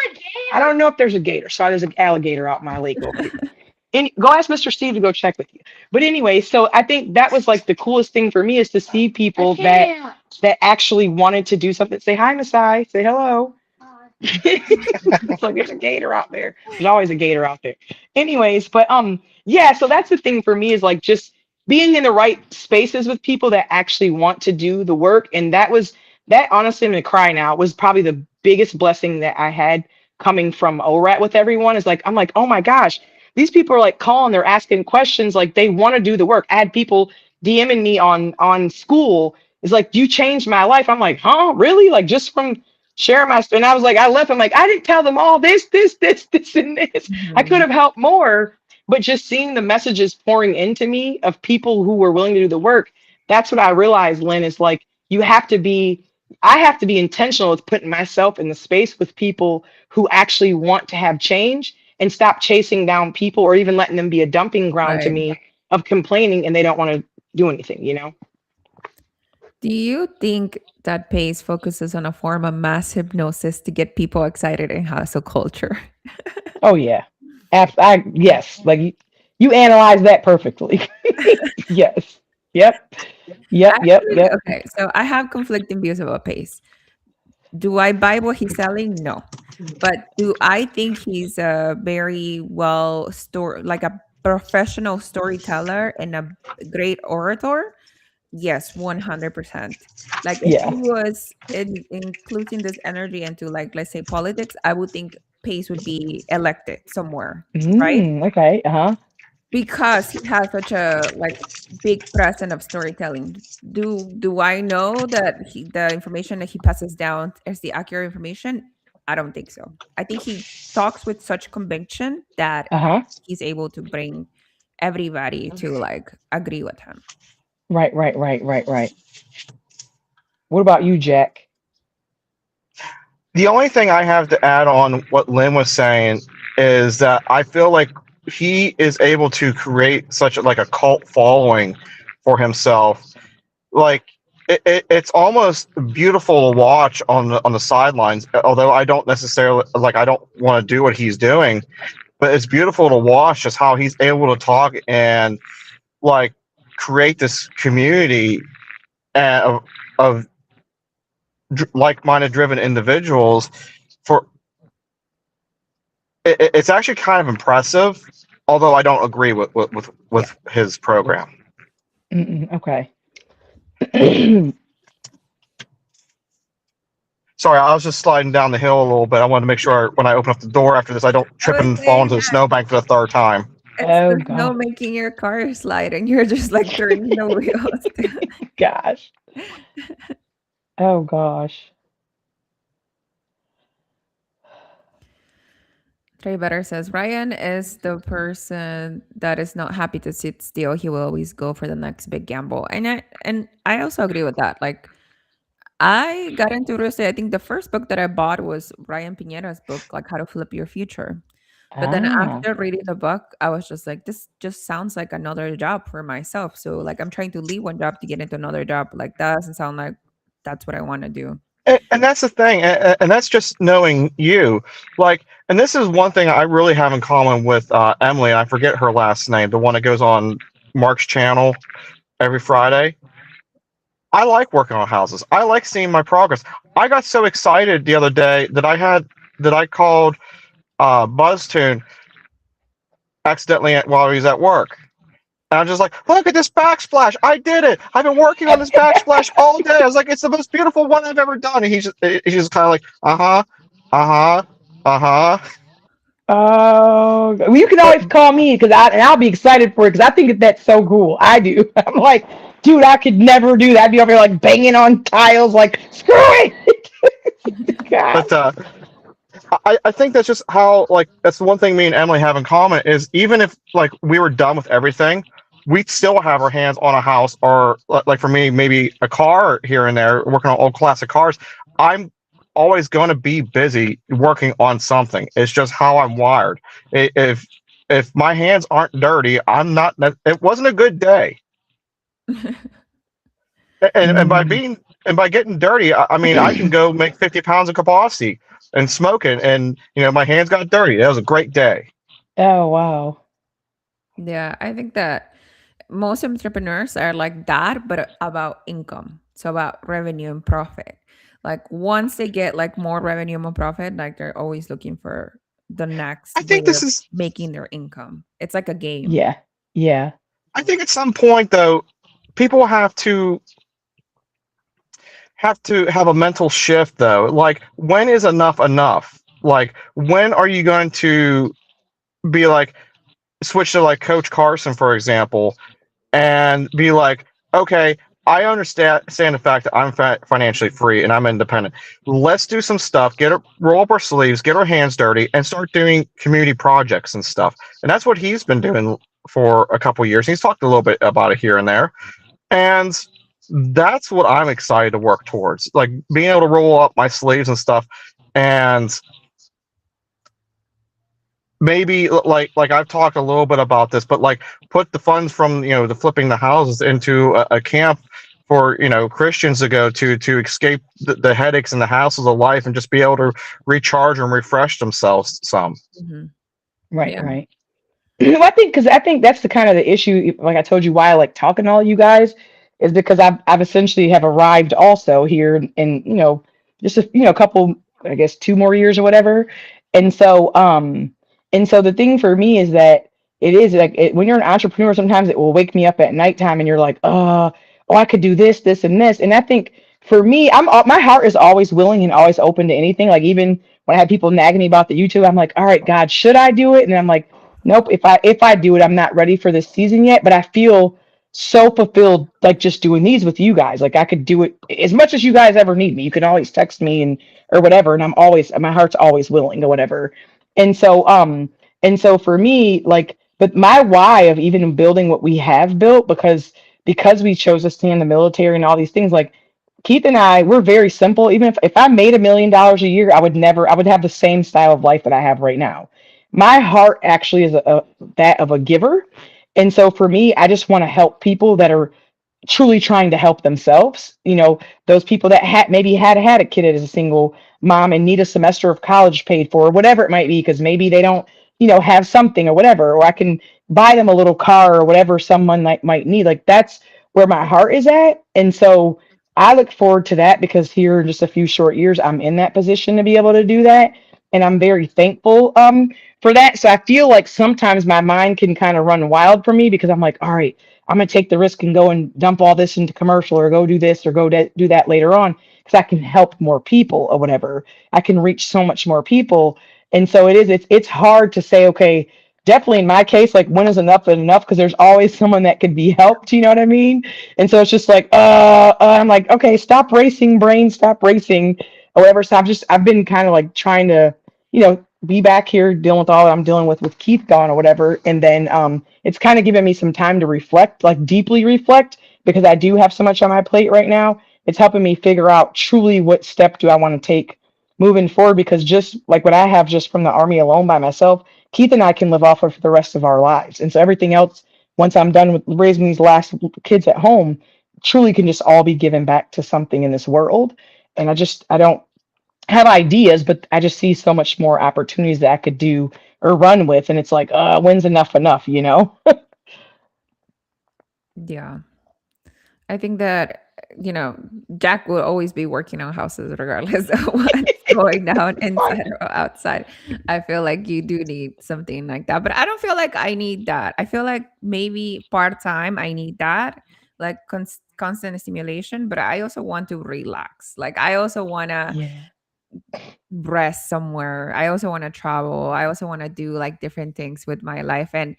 I don't know if there's a gator. So there's an alligator out in my lake over here. And go ask Mr. Steve to go check with you. But anyway, so I think that was like the coolest thing for me, is to see people that actually wanted to do something. Say hi, Miss I. Say hello. It's like there's a gator out there. There's always a gator out there. Anyways, but yeah, so that's the thing for me, is like just being in the right spaces with people that actually want to do the work. And that honestly, I'm gonna cry now, was probably the biggest blessing that I had coming from ORAT with everyone. Is like, I'm like, oh my gosh, these people are like calling, they're asking questions, like they want to do the work. I had people DMing me on school. It's like, you changed my life. I'm like, huh, really? Like just from sharing my story. And I was like, I left. I'm like, I didn't tell them all this, and this. I could have helped more, but just seeing the messages pouring into me of people who were willing to do the work. That's what I realized, Lynn, is like, I have to be intentional with putting myself in the space with people who actually want to have change, and stop chasing down people or even letting them be a dumping ground to Right. me of complaining and they don't want to do anything, you know? Do you think that PACE focuses on a form of mass hypnosis to get people excited in hustle culture? Oh yeah. Yes. Like you analyze that perfectly. Yes. Yep. Yep. Yep. Actually, Yep. okay, so I have conflicting views about PACE. Do I buy what he's selling? No. But do I think he's a very like a professional storyteller and a great orator? Yes, 100%. Like if Yeah. he was including this energy into, like, let's say politics, I would think Pace would be elected somewhere, right? Okay. Uh-huh. Because he has such a like big presence of storytelling. Do I know that the information that he passes down is the accurate information? I don't think so. I think he talks with such conviction that Uh-huh. he's able to bring everybody to like agree with him. Right. What about you, Jack? The only thing I have to add on what Lynn was saying is that I feel like he is able to create such like a cult following for himself. Like it's almost beautiful to watch on the sidelines. Although I don't necessarily I don't want to do what he's doing, but it's beautiful to watch just how he's able to talk and like create this community of like-minded driven individuals. It's actually kind of impressive, although I don't agree with his program. Okay. Sorry, I was just sliding down the hill a little bit. I wanted to make sure when I open up the door after this, I don't trip and fall into the snowbank for the third time. It's Oh the snow God. making your car slide, and you're just like turning the wheels. Gosh. Oh gosh. Trey Better says Ryan is the person that is not happy to sit still. He will always go for the next big gamble, and I also agree with that. Like I got into real estate. I think the first book that I bought was Ryan Piñera's book, like How to Flip Your Future. But then Ah. after reading the book, I was just like, this just sounds like another job for myself. So like I'm trying to leave one job to get into another job. Like that doesn't sound like that's what I want to do. And that's the thing, and that's just knowing you. Like, and this is one thing I really have in common with Emily. I forget her last name, the one that goes on Mark's channel every Friday. I like working on houses. I like seeing my progress. I got so excited the other day that I called BuzzTune accidentally while he was at work. And I'm just like, look at this backsplash. I did it. I've been working on this backsplash all day. I was like, it's the most beautiful one I've ever done. And he's just kind of like, uh-huh, uh-huh, uh-huh. Oh, well, you can always call me because I'll be excited for it because I think that that's so cool. I do. I'm like, dude, I could never do that. I'd be over here like banging on tiles, like screw it. But God. I think that's just how, like, that's the one thing me and Emily have in common is even if, like, we were done with everything, we'd still have our hands on a house or, like, for me, maybe a car here and there, working on old classic cars. I'm always going to be busy working on something. It's just how I'm wired. If my hands aren't dirty, I'm not. It wasn't a good day. And by Mm. being and by getting dirty, I mean I can go make 50 pounds of kabasi and smoke it, and my hands got dirty. That was a great day. Oh wow. Yeah, I think that most entrepreneurs are like that, but about income. So about revenue and profit. Like once they get like more revenue and more profit, like they're always looking for the next I way think this of is. making their income. It's like a game. Yeah. Yeah. I think at some point though, people have to have a mental shift though. Like when is enough enough? Like when are you going to be like switch to like Coach Carson, for example, and be like, okay, I understand the fact that I'm financially free and I'm independent. Let's do some stuff, roll up our sleeves, get our hands dirty, and start doing community projects and stuff. And that's what he's been doing for a couple of years. He's talked a little bit about it here and there, and that's what I'm excited to work towards, like being able to roll up my sleeves and stuff, and maybe like I've talked a little bit about this, but like put the funds from the flipping the houses into a camp for Christians to go to escape the headaches and the hassles of life and just be able to recharge and refresh themselves some. Hmm. Right. Yeah. Right. Well, I think that's the kind of the issue. Like I told you, why I like talking to all you guys is because I've essentially have arrived also here in just a couple, I guess 2 more years or whatever. And so the thing for me is that it is like when you're an entrepreneur, sometimes it will wake me up at nighttime and you're like, oh, I could do this, this, and this. And I think for me, my heart is always willing and always open to anything. Like even when I had people nagging me about the YouTube, I'm like, all right, God, should I do it? And I'm like, nope, if I do it, I'm not ready for this season yet, but I feel so fulfilled like just doing these with you guys. Like I could do it as much as you guys ever need me. You can always text me and or whatever, and my heart's always willing or whatever. And so for me, like, but my why of even building what we have built, because we chose to stay in the military and all these things, like Keith and I, we're very simple. Even if I made $1 million a year, I would have the same style of life that I have right now. My heart actually is that of a giver. And so for me, I just want to help people that are truly trying to help themselves. Those people that maybe had a kid as a single mom and need a semester of college paid for, or whatever it might be, because maybe they don't, have something or whatever, or I can buy them a little car or whatever someone might need. Like that's where my heart is at. And so I look forward to that because here in just a few short years, I'm in that position to be able to do that. And I'm very thankful for that. So I feel like sometimes my mind can kind of run wild for me because I'm like, all right, I'm going to take the risk and go and dump all this into commercial or go do this or go do that later on because I can help more people or whatever. I can reach so much more people. And so it's hard to say, okay, definitely in my case, like when is enough enough? Because there's always someone that could be helped. You know what I mean? And so it's just like, I'm like, okay, stop racing, brain, stop racing, or whatever. So I've been kind of like trying to, be back here dealing with all that I'm dealing with Keith gone or whatever. And then it's kind of given me some time to reflect, like deeply reflect, because I do have so much on my plate right now. It's helping me figure out truly what step do I want to take moving forward, because just like what I have just from the army alone by myself, Keith and I can live off of for the rest of our lives. And so everything else, once I'm done with raising these last kids at home, truly can just all be given back to something in this world. And I don't have ideas, but I just see so much more opportunities that I could do or run with. And it's like, when's enough, you know? Yeah. I think that, Jack will always be working on houses regardless of what's going down inside or outside. I feel like you do need something like that. But I don't feel like I need that. I feel like maybe part time I need that, like constant stimulation. But I also want to relax. Like I also want to Yeah. rest somewhere. I also want to travel. I also want to do like different things with my life. And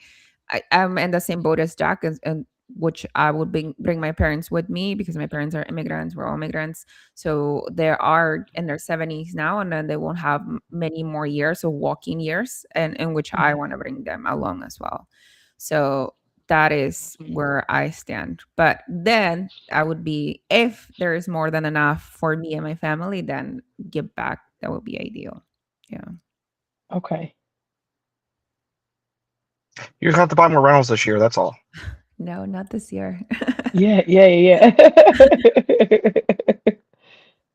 I'm in the same boat as Jack, and which I would bring my parents with me because my parents are immigrants. We're all immigrants. So they are in their 70s now, and then they won't have many more years, so walking years, and in which I want to bring them along as well. So that is where I stand. But then I would be, if there is more than enough for me and my family, then give back. That would be ideal. Yeah. Okay. You just have to buy more rentals this year. That's all. No, not this year. Yeah.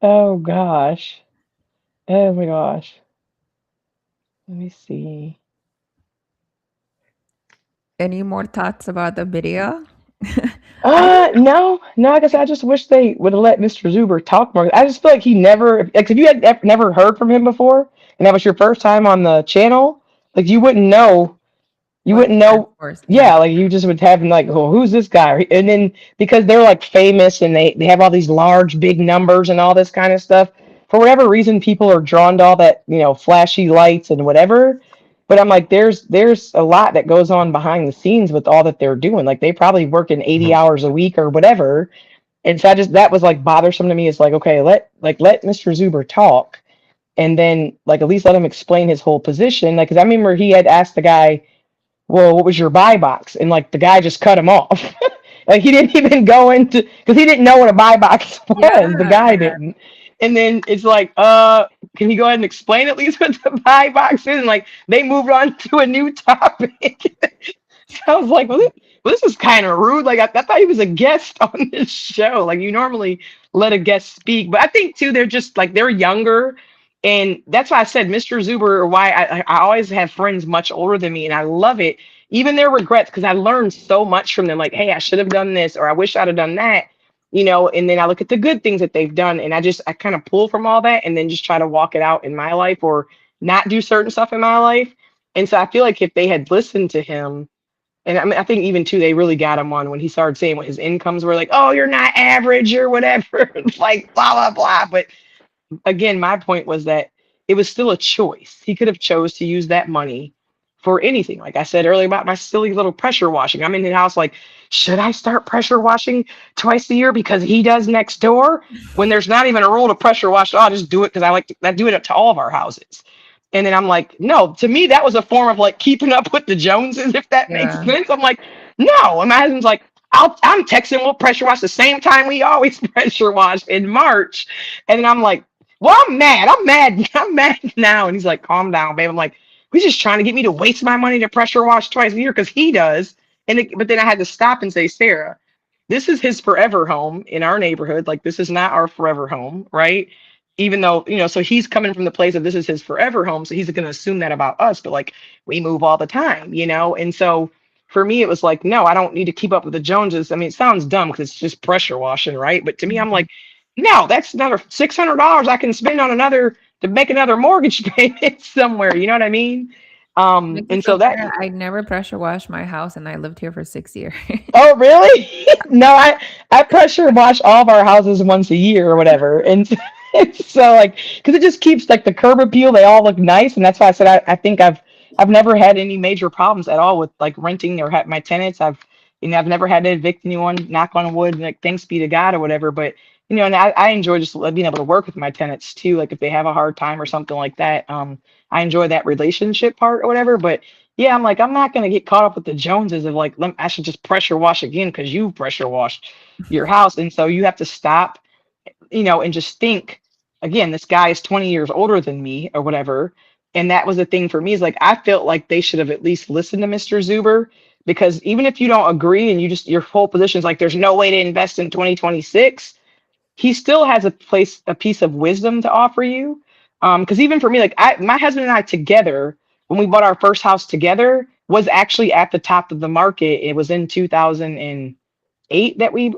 Oh gosh. Oh my gosh. Let me see. Any more thoughts about the video? No, I guess I just wish they would have let Mr. Zuber talk more. I just feel like he never, like, if you had never heard from him before, and that was your first time on the channel, like, you wouldn't know. You What wouldn't he stands know. for, yeah. Yeah, like you just would have like, oh, who's this guy? And then because they're like famous and they have all these large, big numbers and all this kind of stuff, for whatever reason, people are drawn to all that, flashy lights and whatever. But I'm like, there's a lot that goes on behind the scenes with all that they're doing. Like they probably working 80 Mhm. hours a week or whatever. And so that was like bothersome to me. It's like, okay, let Mr. Zuber talk, and then like at least let him explain his whole position. Like, 'cause I remember he had asked the guy, well, what was your buy box? And like the guy just cut him off. Like he didn't even go into, because he didn't know what a buy box was. The guy Yeah. didn't. And then it's like, can you go ahead and explain at least what the buy box is? And like they moved on to a new topic. So I was like, this is kind of rude. Like I thought he was a guest on this show. Like you normally let a guest speak, but I think too they're just like they're younger, and that's why I said Mr. Zuber. Or why I always have friends much older than me, and I love it. Even their regrets, because I learned so much from them. Like, hey, I should have done this, or I wish I'd have done that. And then I look at the good things that they've done, and I kind of pull from all that, and then just try to walk it out in my life, or not do certain stuff in my life. And so I feel like if they had listened to him, and I mean, I think even too, they really got him on when he started saying what his incomes were, like, oh, you're not average or whatever, like blah blah blah. But again, my point was that it was still a choice. He could have chose to use that money for anything. Like I said earlier about my silly little pressure washing. I'm in the house like, should I start pressure washing twice a year because he does next door? When there's not even a rule to pressure wash, I'll just do it because I do it to all of our houses. And then I'm like, no, to me, that was a form of like keeping up with the Joneses, if that makes Yeah. sense. I'm like, no. And my husband's like, I'm texting, we'll pressure wash the same time we always pressure wash in March. And then I'm like, well, I'm mad. I'm mad now. And he's like, calm down, babe. I'm like, he's just trying to get me to waste my money to pressure wash twice a year because he does. But then I had to stop and say, Sarah, this is his forever home in our neighborhood. Like, this is not our forever home, right? Even though, so he's coming from the place of this is his forever home. So he's going to assume that about us. But like, we move all the time. And so for me, it was like, no, I don't need to keep up with the Joneses. I mean, it sounds dumb because it's just pressure washing, right? But to me, I'm like, no, that's another $600 I can spend on to make another mortgage payment somewhere. You know what I mean? Make And it so so that, fair. I never pressure washed my house, and I lived here for 6 years. oh, really? No, I pressure wash all of our houses once a year or whatever. And so like, because it just keeps like the curb appeal, they all look nice. And that's why I said I think I've I've never had any major problems at all with like renting or my tenants. I've never had to evict anyone, knock on wood, like thanks be to God or whatever. But and I enjoy just being able to work with my tenants too. Like if they have a hard time or something like that, I enjoy that relationship part or whatever. But yeah, I'm like, I'm not gonna get caught up with the Joneses of like, I should just pressure wash again because you pressure washed your house, and so you have to stop, and just think again, this guy is 20 years older than me or whatever. And that was the thing for me is like, I felt like they should have at least listened to Mr. Zuber, because even if you don't agree and your whole position is like, there's no way to invest in 2026, he still has a piece of wisdom to offer you. Because even for me, like my husband and I together, when we bought our first house together, was actually at the top of the market. It was in 2008 that he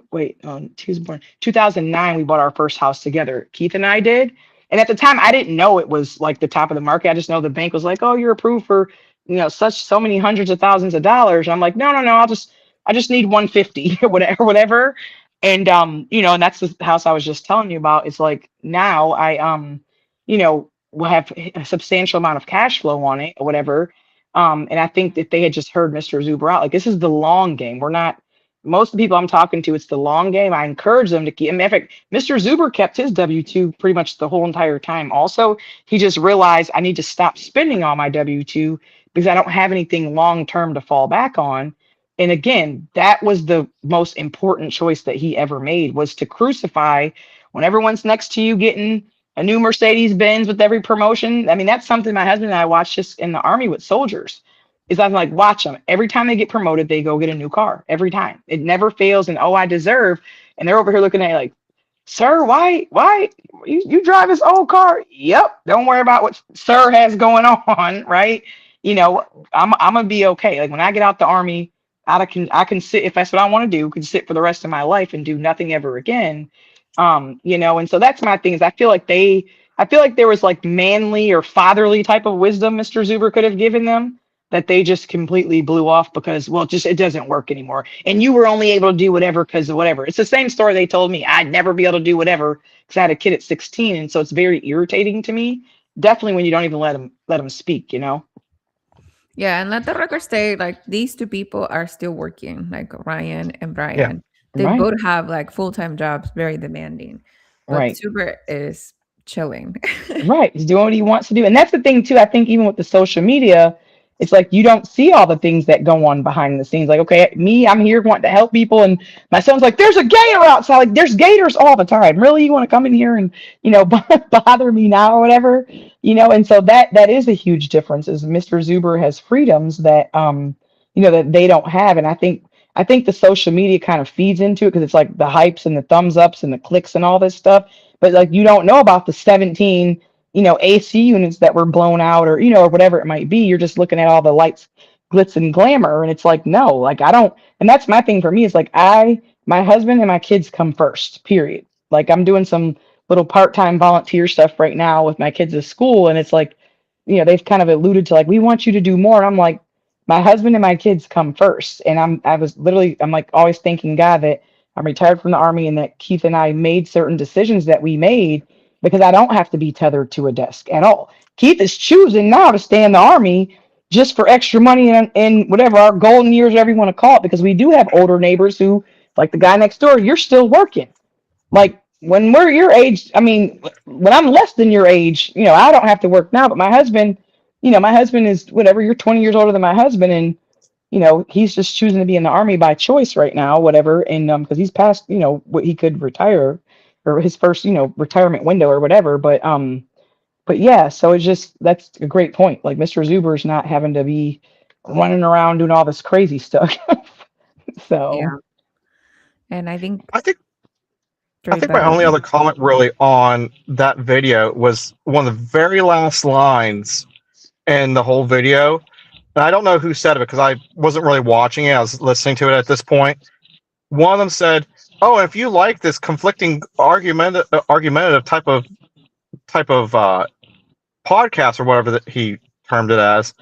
was born 2009. We bought our first house together, Keith and I did. And at the time I didn't know it was like the top of the market. I just know the bank was like, oh, you're approved for so many hundreds of thousands of dollars. I'm like, no, I just need 150 or whatever. And and that's the house I was just telling you about. It's like now I will have a substantial amount of cash flow on it or whatever. And I think if they had just heard Mr. Zuber out, like this is the long game. We're not, most of the people I'm talking to, it's the long game. I encourage them to keep. In fact, Mr. Zuber kept his W-2 pretty much the whole entire time. Also, he just realized I need to stop spending all my W-2 because I don't have anything long term to fall back on. And again, that was the most important choice that he ever made, was to crucify when everyone's next to you getting a new Mercedes Benz with every promotion. I mean, that's something my husband and I watched just in the Army with soldiers. Is I'm like, watch them. Every time they get promoted, they go get a new car. Every time. It never fails. And oh, I deserve. And they're over here looking at you like, sir, why you drive this old car? Yep. Don't worry about what sir has going on, right? I'm gonna be okay. Like when I get out the Army, I can sit, if that's what I want to do, can sit for the rest of my life and do nothing ever again. And so that's my thing, is I feel like there was like manly or fatherly type of wisdom Mr. Zuber could have given them that they just completely blew off because, well, just it doesn't work anymore. And you were only able to do whatever because of whatever. It's the same story they told me. I'd never be able to do whatever because I had a kid at 16. And so it's very irritating to me. Definitely when you don't even let them speak, Yeah, and let the record stay, like these two people are still working, like Ryan and Bryan. Yeah. They Right. both have like full-time jobs, very demanding. But Right. Zuber is chilling. Right. He's doing what he wants to do. And that's the thing too. I think even with the social media, it's like you don't see all the things that go on behind the scenes. Like, okay, I'm here wanting to help people. And my son's like, there's a gator outside. Like, there's gators all the time. Really? You want to come in here and, bother me now or whatever? And so that is a huge difference, is Mr. Zuber has freedoms that that they don't have. And I think the social media kind of feeds into it because it's like the hypes and the thumbs ups and the clicks and all this stuff. But like you don't know about the 17 AC units that were blown out, or or whatever it might be. You're just looking at all the lights, glitz and glamour, and it's like, no, like I don't. And that's my thing for me, is like my husband and my kids come first, period. Like I'm doing some little part-time volunteer stuff right now with my kids at school, and it's like, they've kind of alluded to like, we want you to do more, and I'm like, my husband and my kids come first. And I'm like always thanking God that I'm retired from the Army and that Keith and I made certain decisions that we made, because I don't have to be tethered to a desk at all. Keith is choosing now to stay in the Army just for extra money and whatever our golden years, whatever you want to call it, because we do have older neighbors who, like the guy next door, you're still working. Like when we're your age, I mean, when I'm less than your age, I don't have to work now, but my husband is whatever, you're 20 years older than my husband, and he's just choosing to be in the Army by choice right now, whatever. And because he's past, what he could retire, or his first, retirement window or whatever. But yeah, so that's a great point. Like Mr. Zuber's not having to be running around doing all this crazy stuff. So Yeah. And I think I think my only other comment really on that video was one of the very last lines in the whole video. And I don't know who said it because I wasn't really watching it. I was listening to it at this point. One of them said, "Oh, if you like this conflicting argumentative type of podcast or whatever that he termed it as,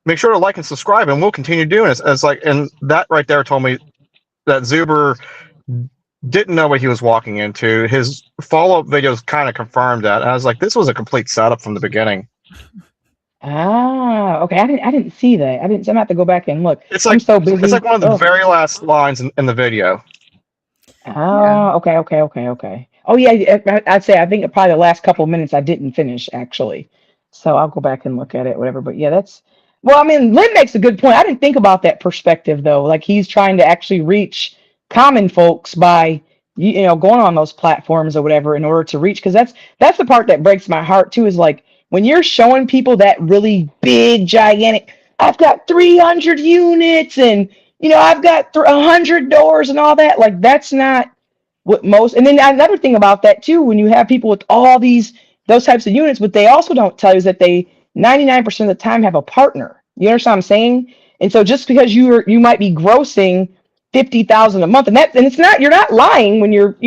make sure to like and subscribe, and we'll continue doing this." And it's like, and that right there told me that Zuber didn't know what he was walking into. His follow-up videos kind of confirmed that. And I was like, this was a complete setup from the beginning. Okay. I didn't see that. I'm gonna have to go back and look. It's I'm like so it's like busy. one of the Oh. very last lines in the video. Yeah. Okay. Oh yeah, I'd say I think probably the last couple minutes I didn't finish actually, so I'll go back and look at it, whatever. But yeah, that's well, I mean, Lynn makes a good point. I didn't think about that perspective though. Like he's trying to actually reach common folks by going on those platforms or whatever in order to reach. Because that's the part that breaks my heart too. Is like when you're showing people that really big, gigantic. I've got 300 units and I've got 100 doors and all that. Like, that's not what most. And then another thing about that too, when you have people with all those types of units, what they also don't tell you is that they 99% of the time have a partner. You understand what I'm saying? And so just because you might be grossing 50,000 a month, and it's not, you're not lying when you're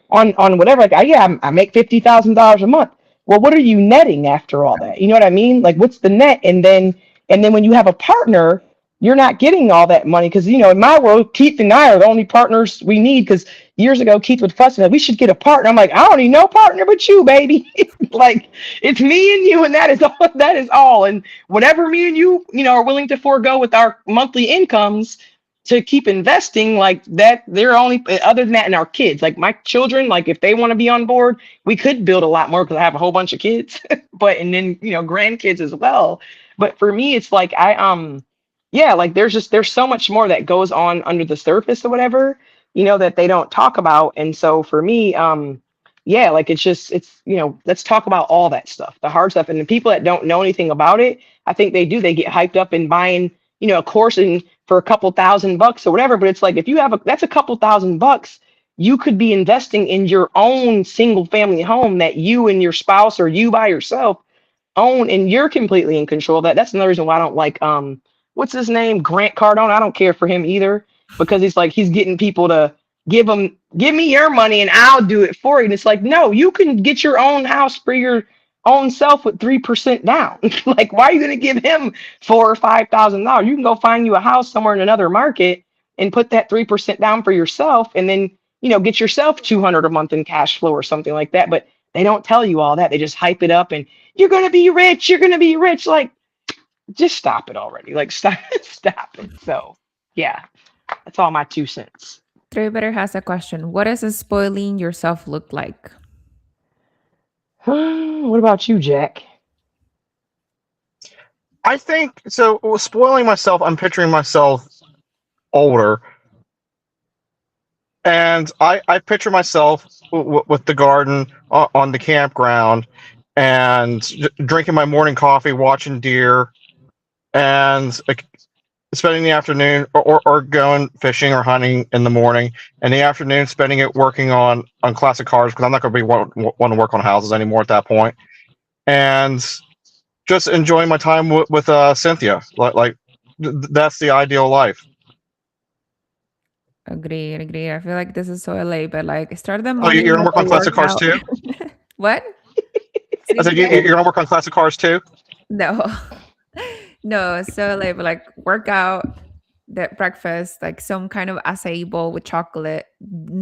on whatever. Like, yeah, I make $50,000 a month. Well, what are you netting after all that? You know what I mean? Like, what's the net? And then when you have a partner, you're not getting all that money because in my world, Keith and I are the only partners we need. Because years ago, Keith would fuss and we should get a partner. I'm like, I don't need no partner but you, baby. Like it's me and you, and that is all. That is all. And whatever me and you are willing to forego with our monthly incomes to keep investing like that, they're only other than that, and our kids, like my children, like if they want to be on board, we could build a lot more because I have a whole bunch of kids, but and then grandkids as well. But for me, it's like yeah, like there's so much more that goes on under the surface or whatever, that they don't talk about. And so for me, yeah, like let's talk about all that stuff, the hard stuff. And the people that don't know anything about it, I think they get hyped up in buying, a course for a couple $1,000 or whatever. But it's like if you have that's a couple $1,000, you could be investing in your own single family home that you and your spouse or you by yourself own, and you're completely in control of that. That's another reason why I don't like what's his name, Grant Cardone. I don't care for him either because he's getting people to give me your money and I'll do it for you. And it's like, no, you can get your own house for your own self with 3% down. Like, why are you gonna give him $4,000 or $5,000? You can go find you a house somewhere in another market and put that 3% down for yourself, and then get yourself 200 a month in cash flow or something like that. But they don't tell you all that. They just hype it up and you're gonna be rich. You're gonna be rich. Like, just stop it already. Like, stop it. So, yeah, that's all my 2 cents. Trey Better has a question. What does a spoiling yourself look like? What about you, Jack? I think so. Spoiling myself, I'm picturing myself older, and I picture myself with the garden on the campground, and drinking my morning coffee, watching deer, and spending the afternoon or going fishing or hunting in the morning, and the afternoon spending it working on classic cars because I'm not going to be want to work on houses anymore at that point, and just enjoying my time with Cynthia. That's the ideal life. Agree. I feel like this is so LA, but like start the Oh, morning you're gonna with work a on classic cars workout. too? What? I said you're gonna work on classic cars too? No. No, so like workout, that breakfast, like some kind of acai bowl with chocolate,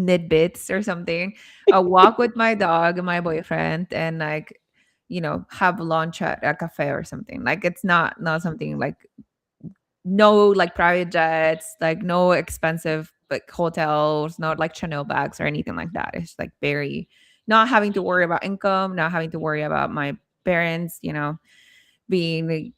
tidbits or something. A walk with my dog and my boyfriend, and like, have lunch at a cafe or something. Like it's not something like no like private jets, like no expensive like hotels, not like Chanel bags or anything like that. It's like very not having to worry about income, not having to worry about my parents, being like,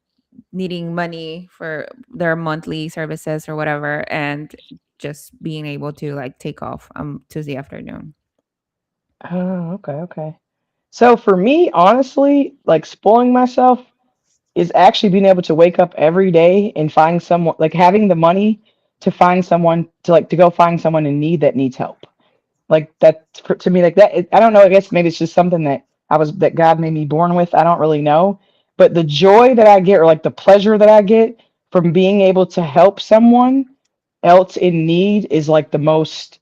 needing money for their monthly services or whatever, and just being able to like take off Tuesday afternoon. Oh, okay. So for me, honestly, like spoiling myself is actually being able to wake up every day and find someone, like having the money to find someone to go find someone in need that needs help. Like that to me, like that. I don't know. I guess maybe it's just something that God made me born with. I don't really know, but the joy that I get, or like the pleasure that I get from being able to help someone else in need, is like the most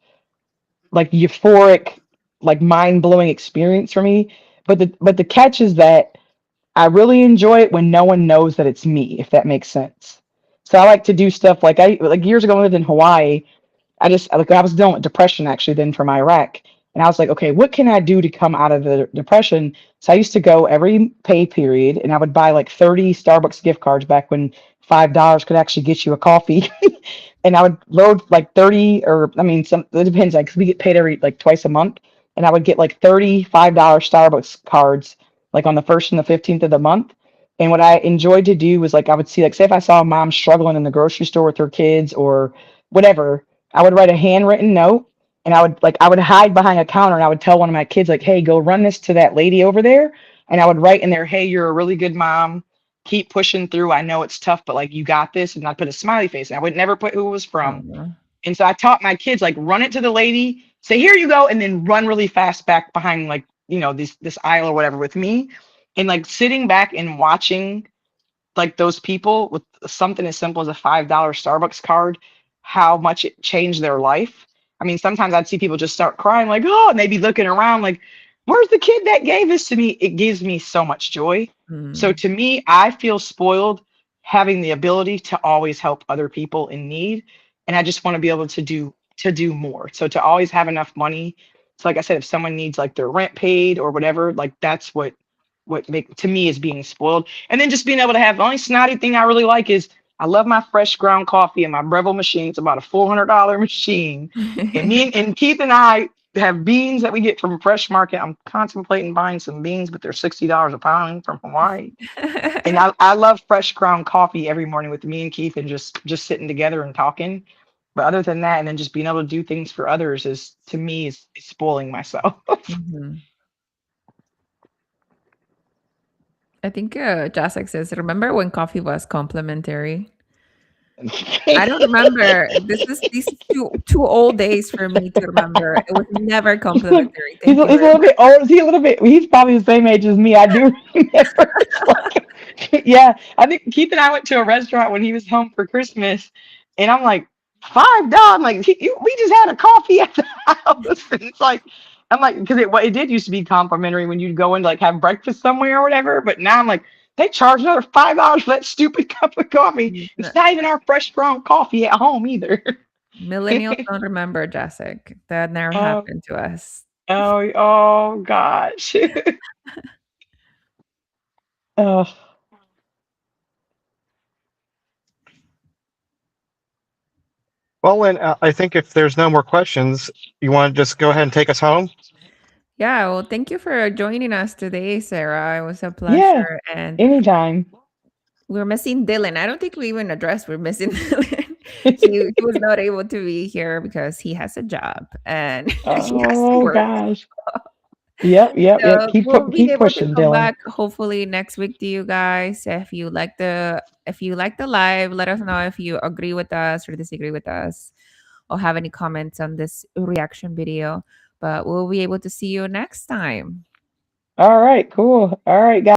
like euphoric, like mind blowing experience for me. But the catch is that I really enjoy it when no one knows that it's me, if that makes sense. So I like to do stuff like years ago when I lived in Hawaii. I was dealing with depression actually then from Iraq. And I was like, okay, what can I do to come out of the depression? So I used to go every pay period and I would buy like 30 Starbucks gift cards back when $5 could actually get you a coffee. And I would load like 30, or I mean, some, it depends, like, 'cause we get paid every like twice a month. And I would get like $35 Starbucks cards like on the 1st and the 15th of the month. And what I enjoyed to do was like, I would see, like, say if I saw a mom struggling in the grocery store with her kids or whatever, I would write a handwritten note and I would hide behind a counter and I would tell one of my kids, like, hey, go run this to that lady over there. And I would write in there, hey, you're a really good mom. Keep pushing through. I know it's tough, but like you got this. And I'd put a smiley face. And I would never put who it was from. Oh, And so I taught my kids, like, run it to the lady, say, here you go, and then run really fast back behind, like, this aisle or whatever with me. And like sitting back and watching like those people with something as simple as a $5 Starbucks card, how much it changed their life. I mean, sometimes I'd see people just start crying, like, oh, and they'd be looking around like, where's the kid that gave this to me? It gives me so much joy. So mm, to me, I feel spoiled having the ability to always help other people in need. And I just want to be able to do more. So to always have enough money. So like I said, if someone needs like their rent paid or whatever, like that's what make to me is being spoiled. And then just being able to have the only snotty thing I really like is I love my fresh ground coffee and my Breville machine. It's about a $400 machine. And and Keith and I have beans that we get from Fresh Market. I'm contemplating buying some beans, but they're $60 a pound from Hawaii. And I love fresh ground coffee every morning with me and Keith and just sitting together and talking. But other than that, and then just being able to do things for others is to me is spoiling myself. Mhm. I think Jacek says, remember when coffee was complimentary? I don't remember. These two old days for me to remember. It was never Look, complimentary. he's, Thank you he's a very little much. bit old. Is he a little bit? He's probably the same age as me. I do remember. It's like, yeah, I think Keith and I went to a restaurant when he was home for Christmas, and I'm like, $5. I'm like, we just had a coffee at the house. And it's like, I'm like, because it did used to be complimentary when you'd go in to like have breakfast somewhere or whatever. But now I'm like, they charge another $5 for that stupid cup of coffee. Mm, It's not even our fresh ground coffee at home either. millennials don't remember Jacek. That never Oh, happened to us. oh gosh. Oh, Well, and I think if there's no more questions, you want to just go ahead and take us home? Yeah, well, thank you for joining us today, Sarah. It was a yeah, pleasure. And anytime. we're missing Dylan. I don't think we even addressed we're missing Dylan. He was not able to be here because he has a job and he has to Oh work. gosh. Yep. So we'll be Keep able to pushing, come Dylan. back hopefully next week to you guys. If you like the live, let us know if you agree with us or disagree with us or have any comments on this reaction video. But we'll be able to see you next time. All right, cool. All right, guys.